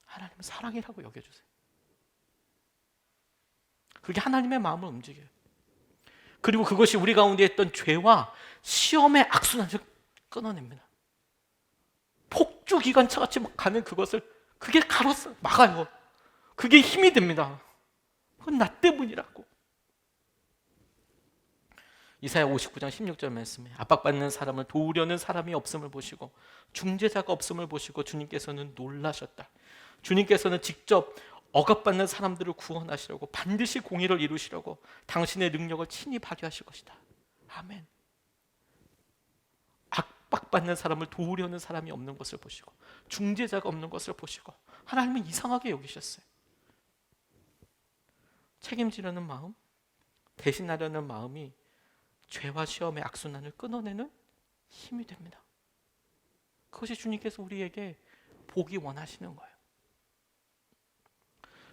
하나님은 사랑이라고 여겨주세요. 그게 하나님의 마음을 움직여요. 그리고 그것이 우리 가운데 있던 죄와 시험의 악순환을 끊어냅니다. 폭주기관차 같이 막 가는 그것을, 그게 가로서 막아요. 그게 힘이 됩니다. 그건 나 때문이라고. 이사야 59장 16절 말씀에 압박받는 사람을 도우려는 사람이 없음을 보시고 중재자가 없음을 보시고 주님께서는 놀라셨다. 주님께서는 직접 억압받는 사람들을 구원하시려고, 반드시 공의를 이루시려고 당신의 능력을 친히 발휘하실 것이다. 아멘. 압박받는 사람을 도우려는 사람이 없는 것을 보시고 중재자가 없는 것을 보시고 하나님은 이상하게 여기셨어요. 책임지려는 마음, 대신하려는 마음이 죄와 시험의 악순환을 끊어내는 힘이 됩니다. 그것이 주님께서 우리에게 보기 원하시는 거예요.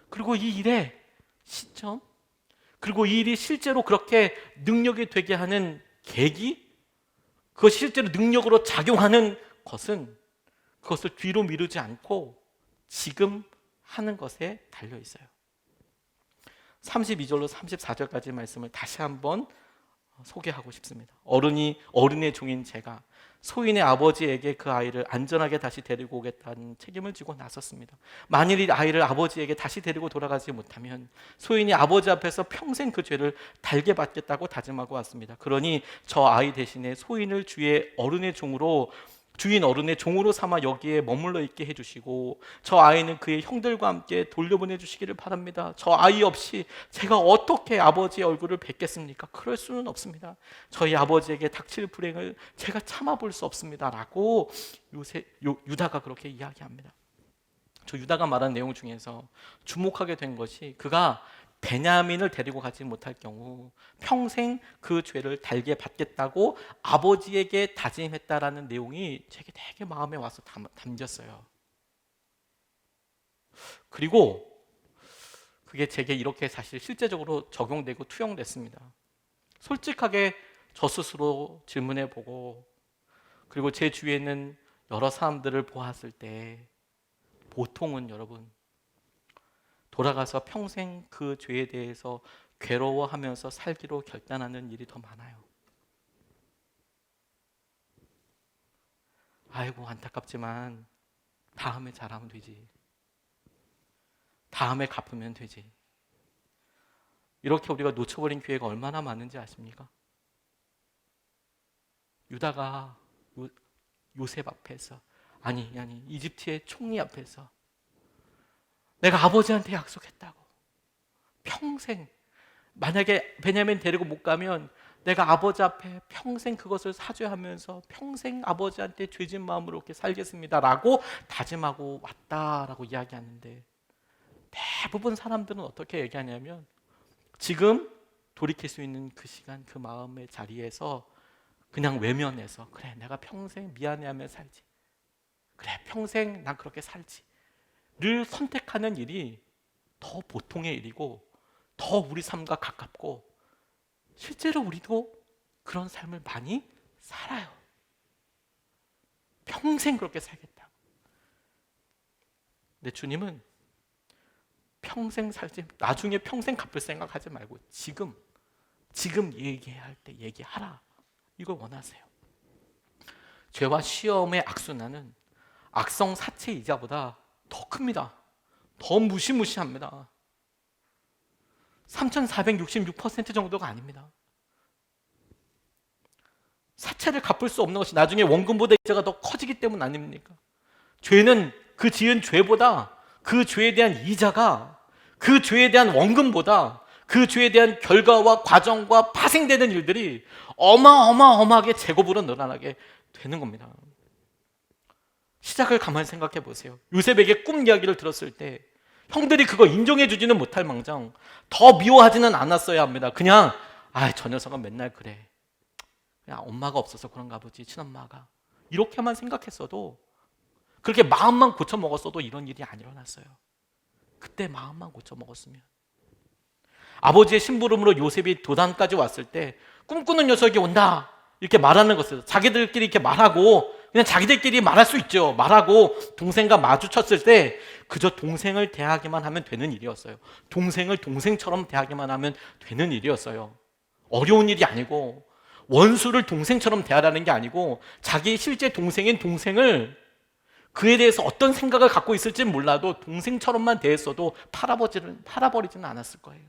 그리고 이 일의 시점, 그리고 이 일이 실제로 그렇게 능력이 되게 하는 계기, 그것이 실제로 능력으로 작용하는 것은 그것을 뒤로 미루지 않고 지금 하는 것에 달려 있어요. 32절로 34절까지 말씀을 다시 한번 소개하고 싶습니다. 어른의 종인 제가 소인의 아버지에게 그 아이를 안전하게 다시 데리고 오겠다는 책임을 지고 나섰습니다. 만일 이 아이를 아버지에게 다시 데리고 돌아가지 못하면 소인이 아버지 앞에서 평생 그 죄를 달게 받겠다고 다짐하고 왔습니다. 그러니 저 아이 대신에 소인을 주인 어른의 종으로 삼아 여기에 머물러 있게 해주시고 저 아이는 그의 형들과 함께 돌려보내 주시기를 바랍니다. 저 아이 없이 제가 어떻게 아버지의 얼굴을 뵙겠습니까? 그럴 수는 없습니다. 저희 아버지에게 닥칠 불행을 제가 참아볼 수 없습니다 라고 유다가 그렇게 이야기합니다. 저 유다가 말한 내용 중에서 주목하게 된 것이 그가 베냐민을 데리고 가지 못할 경우 평생 그 죄를 달게 받겠다고 아버지에게 다짐했다라는 내용이 제게 되게 마음에 와서 담겼어요. 그리고 그게 제게 이렇게 사실 실제적으로 적용되고 투영됐습니다. 솔직하게 저 스스로 질문해보고 그리고 제 주위에 있는 여러 사람들을 보았을 때 보통은 여러분 돌아가서 평생 그 죄에 대해서 괴로워하면서 살기로 결단하는 일이 더 많아요. 아이고 안타깝지만 다음에 잘하면 되지. 다음에 갚으면 되지. 이렇게 우리가 놓쳐버린 기회가 얼마나 많은지 아십니까? 유다가 요셉 앞에서 아니 이집트의 총리 앞에서 내가 아버지한테 약속했다고 평생 만약에 베냐민 데리고 못 가면 내가 아버지 앞에 평생 그것을 사죄하면서 평생 아버지한테 죄진 마음으로 이렇게 살겠습니다 라고 다짐하고 왔다라고 이야기하는데 대부분 사람들은 어떻게 얘기하냐면 지금 돌이킬 수 있는 그 시간 그 마음의 자리에서 그냥 외면해서 그래 내가 평생 미안해하며 살지 그래 평생 난 그렇게 살지 를 선택하는 일이 더 보통의 일이고 더 우리 삶과 가깝고 실제로 우리도 그런 삶을 많이 살아요. 평생 그렇게 살겠다고. 근데 주님은 평생 살지 나중에 평생 갚을 생각하지 말고 지금 얘기할 때 얘기하라 이걸 원하세요. 죄와 시험의 악순환은 악성 사체 이자보다 더 큽니다. 더 무시무시합니다. 3,466% 정도가 아닙니다. 사채를 갚을 수 없는 것이 나중에 원금보다 이자가 더 커지기 때문 아닙니까? 죄는 그 지은 죄보다 그 죄에 대한 이자가 그 죄에 대한 원금보다 그 죄에 대한 결과와 과정과 파생되는 일들이 어마어마하게 제곱으로 늘어나게 되는 겁니다. 시작을 가만히 생각해 보세요. 요셉에게 꿈 이야기를 들었을 때 형들이 그거 인정해 주지는 못할 망정 더 미워하지는 않았어야 합니다. 그냥 저 녀석은 맨날 그래. 그냥 엄마가 없어서 그런가 보지 친엄마가. 이렇게만 생각했어도 그렇게 마음만 고쳐 먹었어도 이런 일이 안 일어났어요. 그때 마음만 고쳐 먹었으면. 아버지의 심부름으로 요셉이 도단까지 왔을 때 꿈꾸는 녀석이 온다 이렇게 말하는 것을 자기들끼리 이렇게 말하고 그냥 자기들끼리 말할 수 있죠. 말하고 동생과 마주쳤을 때 그저 동생을 대하기만 하면 되는 일이었어요. 동생을 동생처럼 대하기만 하면 되는 일이었어요. 어려운 일이 아니고 원수를 동생처럼 대하라는 게 아니고 자기 실제 동생인 동생을 그에 대해서 어떤 생각을 갖고 있을지는 몰라도 동생처럼만 대했어도 팔아버리지는 않았을 거예요.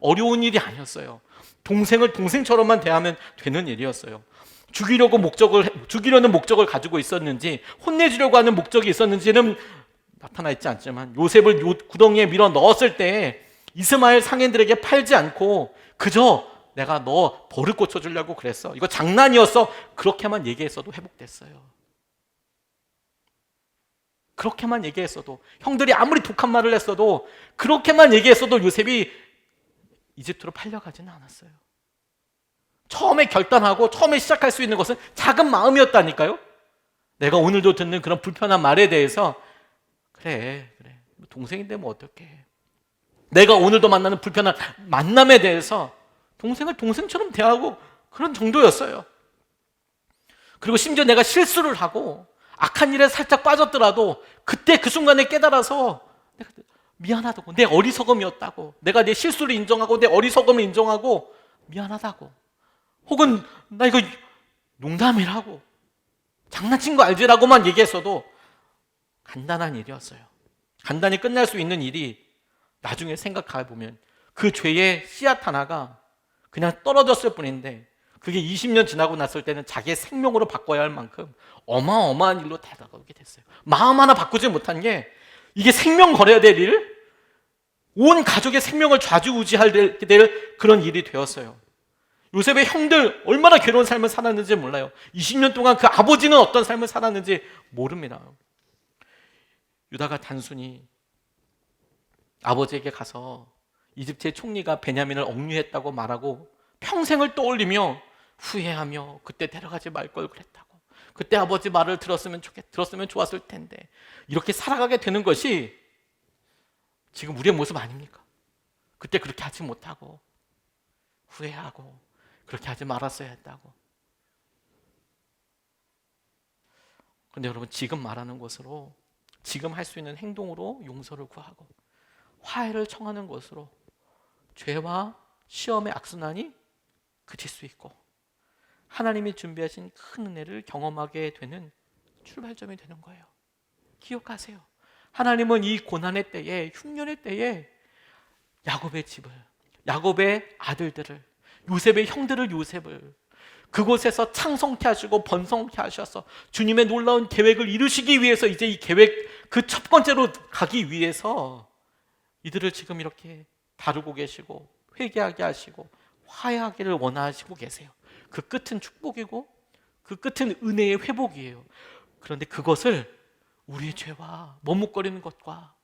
어려운 일이 아니었어요. 동생을 동생처럼만 대하면 되는 일이었어요. 죽이려는 목적을 가지고 있었는지 혼내주려고 하는 목적이 있었는지는 나타나 있지 않지만 요셉을 구덩이에 밀어 넣었을 때 이스마엘 상인들에게 팔지 않고 그저 내가 너 버릇 고쳐주려고 그랬어. 이거 장난이었어. 그렇게만 얘기했어도 회복됐어요. 그렇게만 얘기했어도 형들이 아무리 독한 말을 했어도 그렇게만 얘기했어도 요셉이 이집트로 팔려가지는 않았어요. 처음에 결단하고 처음에 시작할 수 있는 것은 작은 마음이었다니까요. 내가 오늘도 듣는 그런 불편한 말에 대해서 그래 동생인데 뭐 어떡해. 내가 오늘도 만나는 불편한 만남에 대해서 동생을 동생처럼 대하고 그런 정도였어요. 그리고 심지어 내가 실수를 하고 악한 일에 살짝 빠졌더라도 그때 그 순간에 깨달아서 내가 미안하다고 내 어리석음이었다고 내가 내 실수를 인정하고 내 어리석음을 인정하고 미안하다고 혹은 나 이거 농담이라고, 장난친 거 알지라고만 얘기했어도 간단한 일이었어요. 간단히 끝날 수 있는 일이 나중에 생각해 보면 그 죄의 씨앗 하나가 그냥 떨어졌을 뿐인데, 그게 20년 지나고 났을 때는 자기의 생명으로 바꿔야 할 만큼 어마어마한 일로 다가오게 됐어요. 마음 하나 바꾸지 못한 게, 이게 생명 걸어야 될 일, 온 가족의 생명을 좌지우지할 될 그런 일이 되었어요. 요셉의 형들 얼마나 괴로운 삶을 살았는지 몰라요. 20년 동안 그 아버지는 어떤 삶을 살았는지 모릅니다. 유다가 단순히 아버지에게 가서 이집트의 총리가 베냐민을 억류했다고 말하고 평생을 떠올리며 후회하며 그때 데려가지 말 걸 그랬다고, 그때 아버지 말을 들었으면 좋았을 텐데, 이렇게 살아가게 되는 것이 지금 우리의 모습 아닙니까? 그때 그렇게 하지 못하고 후회하고 그렇게 하지 말았어야 했다고. 그런데 여러분, 지금 말하는 것으로, 지금 할 수 있는 행동으로 용서를 구하고 화해를 청하는 것으로 죄와 시험의 악순환이 그칠 수 있고 하나님이 준비하신 큰 은혜를 경험하게 되는 출발점이 되는 거예요. 기억하세요. 하나님은 이 고난의 때에, 흉년의 때에 야곱의 집을, 야곱의 아들들을, 요셉의 형들을, 요셉을 그곳에서 창성케 하시고 번성케 하셔서 주님의 놀라운 계획을 이루시기 위해서, 이제 이 계획 그 첫 번째로 가기 위해서 이들을 지금 이렇게 다루고 계시고 회개하게 하시고 화해하기를 원하시고 계세요. 그 끝은 축복이고 그 끝은 은혜의 회복이에요. 그런데 그것을 우리의 죄와 머뭇거리는 것과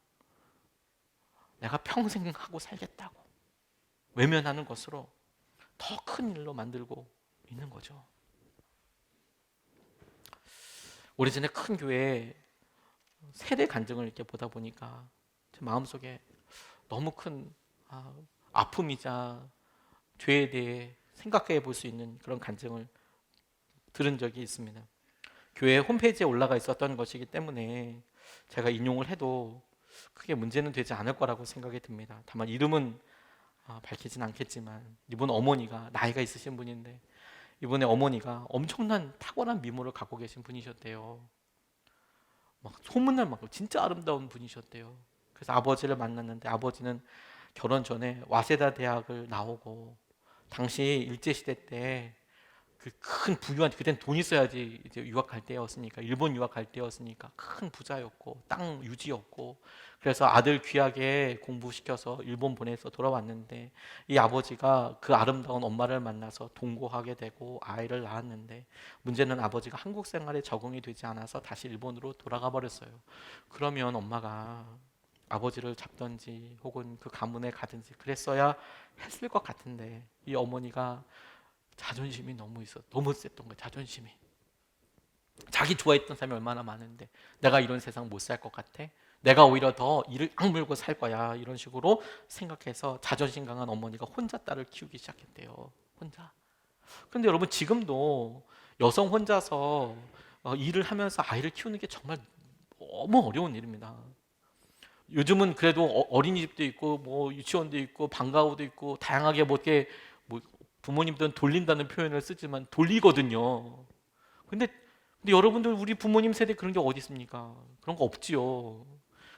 내가 평생 하고 살겠다고 외면하는 것으로 더 큰 일로 만들고 있는 거죠. 오래전에 큰 교회에 세대 간증을 이렇게 보다 보니까 제 마음속에 너무 큰 아픔이자 죄에 대해 생각해 볼 수 있는 그런 간증을 들은 적이 있습니다. 교회 홈페이지에 올라가 있었던 것이기 때문에 제가 인용을 해도 크게 문제는 되지 않을 거라고 생각이 듭니다. 다만 이름은 밝히진 않겠지만, 이분 어머니가 나이가 있으신 분인데, 이분의 어머니가 엄청난 탁월한 미모를 갖고 계신 분이셨대요. 막 소문날 만큼 진짜 아름다운 분이셨대요. 그래서 아버지를 만났는데, 아버지는 결혼 전에 와세다 대학을 나오고 당시 일제시대 때 그 큰 부유한, 그땐 돈 있어야지 이제 유학할 때였으니까, 일본 유학할 때였으니까 큰 부자였고 땅 유지였고, 그래서 아들 귀하게 공부시켜서 일본 보내서 돌아왔는데, 이 아버지가 그 아름다운 엄마를 만나서 동거하게 되고 아이를 낳았는데, 문제는 아버지가 한국 생활에 적응이 되지 않아서 다시 일본으로 돌아가 버렸어요. 그러면 엄마가 아버지를 잡든지 혹은 그 가문에 가든지 그랬어야 했을 것 같은데, 이 어머니가 자존심이 너무 셌던 거예요. 자존심이. 자기 좋아했던 사람이 얼마나 많은데 내가 이런 세상 못 살 것 같아? 내가 오히려 더 이를 악물고 살 거야. 이런 식으로 생각해서 자존심 강한 어머니가 혼자 딸을 키우기 시작했대요. 혼자. 그런데 여러분, 지금도 여성 혼자서 일을 하면서 아이를 키우는 게 정말 너무 어려운 일입니다. 요즘은 그래도 어린이집도 있고 뭐 유치원도 있고 방과후도 있고 다양하게 뭐 부모님들은 돌린다는 표현을 쓰지만 돌리거든요. 근데 여러분들, 우리 부모님 세대 그런 게 어디 있습니까? 그런 거 없지요.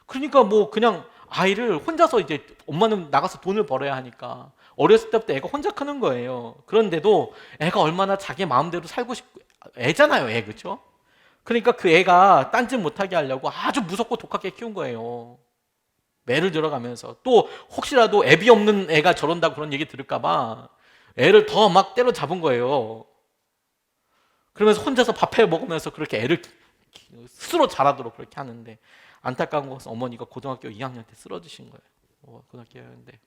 그러니까 뭐 그냥 아이를 혼자서, 이제 엄마는 나가서 돈을 벌어야 하니까 어렸을 때부터 애가 혼자 크는 거예요. 그런데도 애가 얼마나 자기 마음대로 살고 싶고, 애잖아요, 애, 그렇죠? 그러니까 그 애가 딴짓 못하게 하려고 아주 무섭고 독하게 키운 거예요. 매를 들어가면서. 또 혹시라도 애비 없는 애가 저런다고 그런 얘기 들을까 봐 애를 더 막 때려잡은 거예요. 그러면서 혼자서 밥해 먹으면서 그렇게 애를 스스로 자라도록 그렇게 하는데, 안타까운 것은 어머니가 고등학교 2학년 때 쓰러지신 거예요. 고등학교 2학년 때.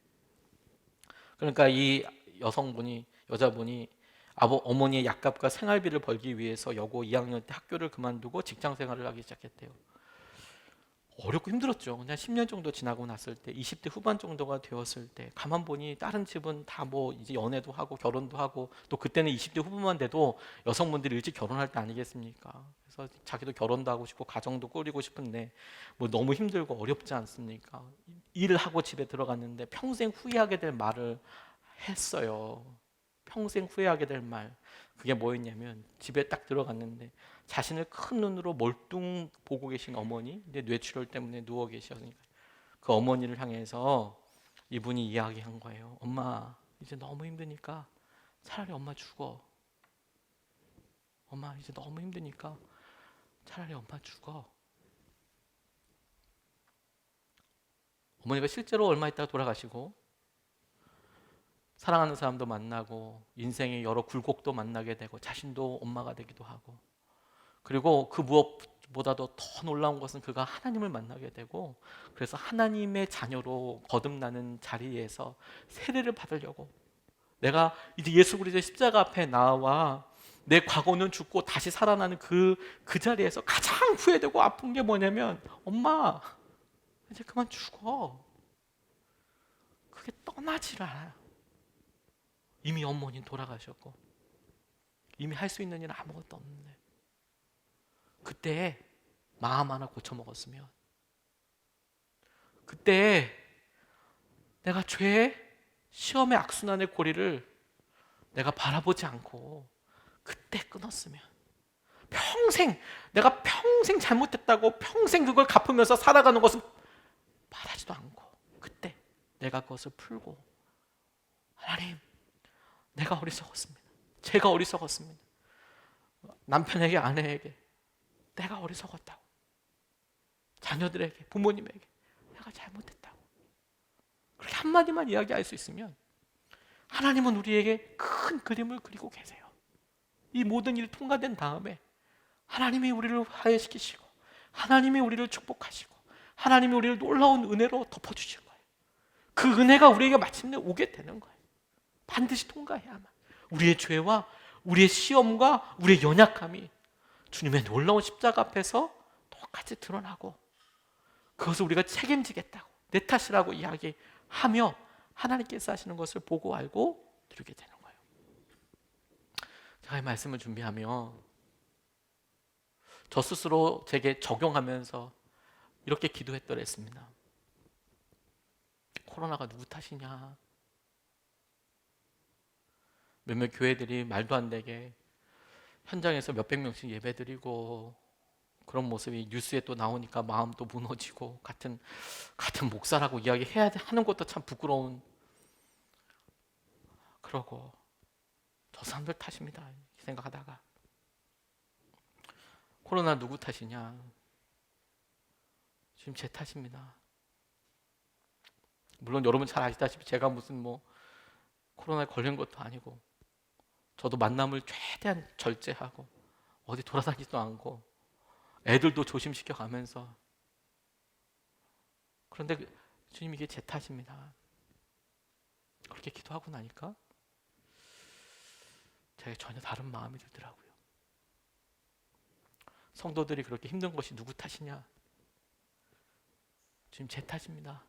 그러니까 이 여자분이 어머니의 약값과 생활비를 벌기 위해서 여고 2학년 때 학교를 그만두고 직장 생활을 하기 시작했대요. 어렵고 힘들었죠. 그냥 10년 정도 지나고 났을 때, 20대 후반 정도가 되었을 때 가만 보니 다른 집은 다 뭐 이제 연애도 하고 결혼도 하고, 또 그때는 20대 후반만 돼도 여성분들이 일찍 결혼할 때 아니겠습니까? 그래서 자기도 결혼도 하고 싶고 가정도 꾸리고 싶은데 뭐 너무 힘들고 어렵지 않습니까? 일을 하고 집에 들어갔는데 평생 후회하게 될 말을 했어요. 평생 후회하게 될 말. 그게 뭐였냐면 집에 딱 들어갔는데 자신을 큰 눈으로 멀뚱 보고 계신 어머니, 이제 뇌출혈 때문에 누워 계시니까 그 어머니를 향해서 이분이 이야기한 거예요. 엄마, 이제 너무 힘드니까 차라리 엄마 죽어. 엄마, 이제 너무 힘드니까 차라리 엄마 죽어. 어머니가 실제로 얼마 있다가 돌아가시고 사랑하는 사람도 만나고 인생의 여러 굴곡도 만나게 되고 자신도 엄마가 되기도 하고, 그리고 그 무엇보다도 더 놀라운 것은 그가 하나님을 만나게 되고, 그래서 하나님의 자녀로 거듭나는 자리에서 세례를 받으려고, 내가 이제 예수 그리스도의 십자가 앞에 나와 내 과거는 죽고 다시 살아나는 그 자리에서 가장 후회되고 아픈 게 뭐냐면, 엄마 이제 그만 죽어. 그게 떠나질 않아요. 이미 어머니는 돌아가셨고 이미 할 수 있는 일은 아무것도 없는데, 그때 마음 하나 고쳐먹었으면, 그때 내가 죄 시험의 악순환의 고리를 내가 바라보지 않고 그때 끊었으면, 내가 평생 잘못했다고 평생 그걸 갚으면서 살아가는 것은 바라지도 않고 그때 내가 그것을 풀고, 하나님, 내가 어리석었습니다. 제가 어리석었습니다. 남편에게, 아내에게 내가 어리석었다고, 자녀들에게, 부모님에게 내가 잘못했다고, 그렇게 한마디만 이야기할 수 있으면 하나님은 우리에게 큰 그림을 그리고 계세요. 이 모든 일이 통과된 다음에 하나님이 우리를 화해시키시고 하나님이 우리를 축복하시고 하나님이 우리를 놀라운 은혜로 덮어주실 거예요. 그 은혜가 우리에게 마침내 오게 되는 거예요. 반드시 통과해야만. 우리의 죄와 우리의 시험과 우리의 연약함이 주님의 놀라운 십자가 앞에서 똑같이 드러나고, 그것을 우리가 책임지겠다고, 내 탓이라고 이야기하며 하나님께서 하시는 것을 보고 알고 누리게 되는 거예요. 제가 이 말씀을 준비하며 저 스스로 제게 적용하면서 이렇게 기도했더랬습니다. 코로나가 누구 탓이냐? 몇몇 교회들이 말도 안 되게 현장에서 몇백 명씩 예배드리고, 그런 모습이 뉴스에 또 나오니까 마음도 무너지고, 같은 목사라고 이야기해야 하는 것도 참 부끄러운, 그러고 저 사람들 탓입니다 생각하다가, 코로나 누구 탓이냐? 지금 제 탓입니다. 물론 여러분 잘 아시다시피 제가 무슨 코로나에 걸린 것도 아니고, 저도 만남을 최대한 절제하고 어디 돌아다니지도 않고 애들도 조심시켜 가면서, 그런데 주님, 이게 제 탓입니다. 그렇게 기도하고 나니까 제가 전혀 다른 마음이 들더라고요. 성도들이 그렇게 힘든 것이 누구 탓이냐? 주님, 제 탓입니다.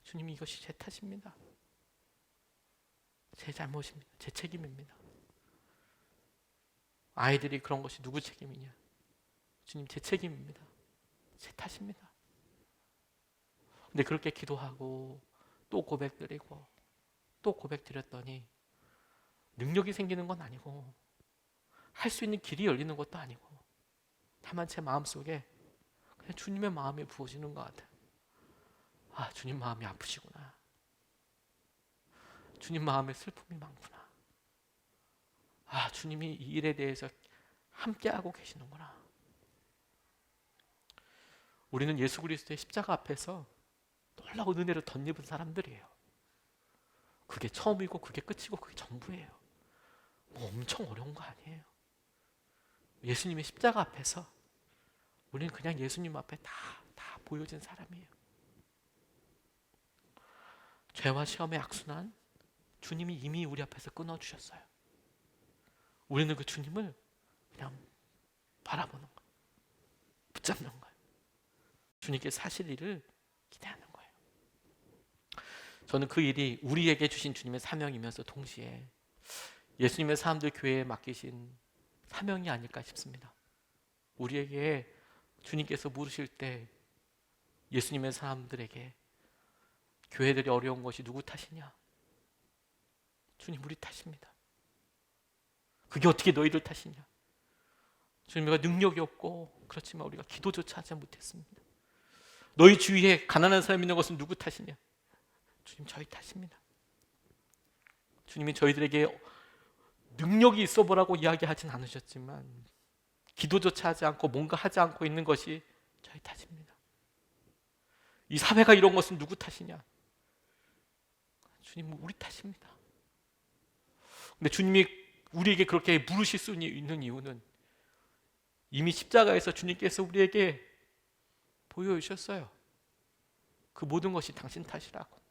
주님, 이것이 제 탓입니다. 제 잘못입니다. 제 책임입니다. 아이들이 그런 것이 누구 책임이냐? 주님, 제 책임입니다. 제 탓입니다. 근데 그렇게 기도하고 또 고백드리고 또 고백드렸더니 능력이 생기는 건 아니고 할 수 있는 길이 열리는 것도 아니고, 다만 제 마음속에 그냥 주님의 마음이 부어지는 것 같아요. 아, 주님 마음이 아프시구나. 주님 마음에 슬픔이 많구나. 아, 주님이 이 일에 대해서 함께하고 계시는구나. 우리는 예수 그리스도의 십자가 앞에서 놀라운 은혜를 덧입은 사람들이에요. 그게 처음이고 그게 끝이고 그게 전부예요. 엄청 어려운 거 아니에요. 예수님의 십자가 앞에서 우리는 그냥 예수님 앞에 다 보여진 사람이에요. 죄와 시험의 악순환, 주님이 이미 우리 앞에서 끊어주셨어요. 우리는 그 주님을 그냥 바라보는 거예요. 붙잡는 거예요. 주님께서 하실 일을 기대하는 거예요. 저는 그 일이 우리에게 주신 주님의 사명이면서 동시에 예수님의 사람들 교회에 맡기신 사명이 아닐까 싶습니다. 우리에게 주님께서 물으실 때 예수님의 사람들에게 교회들이 어려운 것이 누구 탓이냐? 주님, 우리 탓입니다. 그게 어떻게 너희들 탓이냐? 주님, 우리가 능력이 없고 그렇지만 우리가 기도조차 하지 못했습니다. 너희 주위에 가난한 사람이 있는 것은 누구 탓이냐? 주님, 저희 탓입니다. 주님이 저희들에게 능력이 있어 보라고 이야기하진 않으셨지만 기도조차 하지 않고 뭔가 하지 않고 있는 것이 저희 탓입니다. 이 사회가 이런 것은 누구 탓이냐? 주님, 우리 탓입니다. 근데 주님이 우리에게 그렇게 물으실 수 있는 이유는 이미 십자가에서 주님께서 우리에게 보여주셨어요. 그 모든 것이 당신 탓이라고.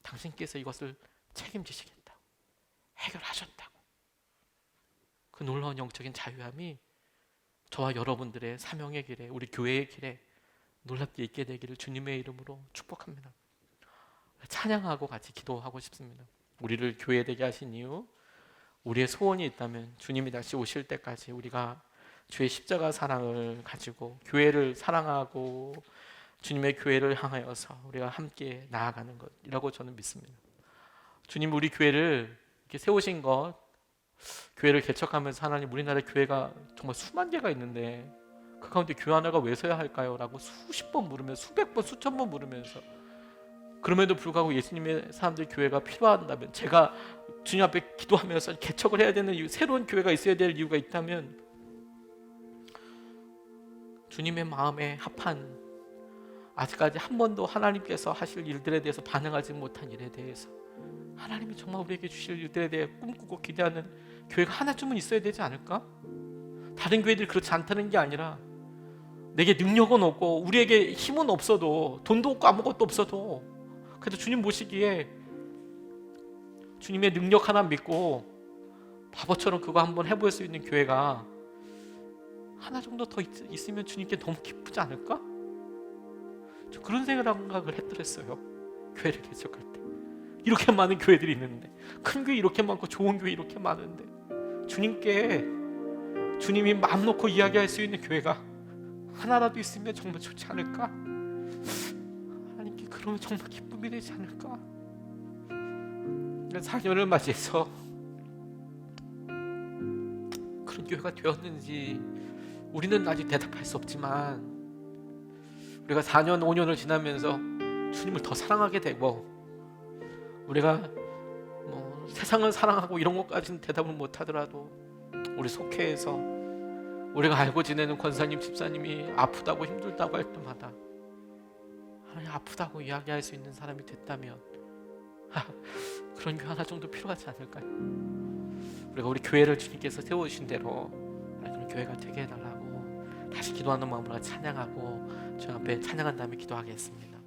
당신께서 이것을 책임지시겠다고, 해결하셨다고. 그 놀라운 영적인 자유함이 저와 여러분들의 사명의 길에, 우리 교회의 길에 놀랍게 있게 되기를 주님의 이름으로 축복합니다. 찬양하고 같이 기도하고 싶습니다. 우리를 교회되게 하신 이유, 우리의 소원이 있다면 주님이 다시 오실 때까지 우리가 주의 십자가 사랑을 가지고 교회를 사랑하고 주님의 교회를 향하여서 우리가 함께 나아가는 것이라고 저는 믿습니다. 주님, 우리 교회를 이렇게 세우신 것, 교회를 개척하면서 하나님, 우리나라의 교회가 정말 수만 개가 있는데 그 가운데 교회 하나가 왜 서야 할까요? 라고 수십 번 물으면서, 수백 번, 수천 번 물으면서, 그럼에도 불구하고 예수님의 사람들 교회가 필요한다면, 제가 주님 앞에 기도하면서 개척을 해야 되는 이유, 새로운 교회가 있어야 될 이유가 있다면 주님의 마음에 합한, 아직까지 한 번도 하나님께서 하실 일들에 대해서 반응하지 못한 일에 대해서 하나님이 정말 우리에게 주실 일들에 대해 꿈꾸고 기대하는 교회가 하나쯤은 있어야 되지 않을까? 다른 교회들이 그렇지 않다는 게 아니라 내게 능력은 없고 우리에게 힘은 없어도, 돈도 없고 아무것도 없어도 그래도 주님 모시기에 주님의 능력 하나 믿고 바보처럼 그거 한번 해볼 수 있는 교회가 하나 정도 더 있으면 주님께 너무 기쁘지 않을까? 저 그런 생각을 했더랬어요. 교회를 개척할 때 이렇게 많은 교회들이 있는데, 큰 교회 이렇게 많고 좋은 교회 이렇게 많은데 주님께, 주님이 마음 놓고 이야기할 수 있는 교회가 하나라도 있으면 정말 좋지 않을까? 하나님께 그러면 정말 기쁨이 되지 않을까? 4년을 맞이해서 그런 교회가 되었는지 우리는 아직 대답할 수 없지만, 우리가 4년, 5년을 지나면서 주님을 더 사랑하게 되고, 우리가 세상을 사랑하고 이런 것까지는 대답을 못하더라도 우리 속회에서 우리가 알고 지내는 권사님, 집사님이 아프다고 힘들다고 할 때마다 하나님 아프다고 이야기할 수 있는 사람이 됐다면 그런 교회 하나 정도 필요하지 않을까요? 우리가 우리 교회를 주님께서 세우신 대로 그런 교회가 되게 해달라고 다시 기도하는 마음으로 찬양하고 주 앞에 찬양한 다음에 기도하겠습니다.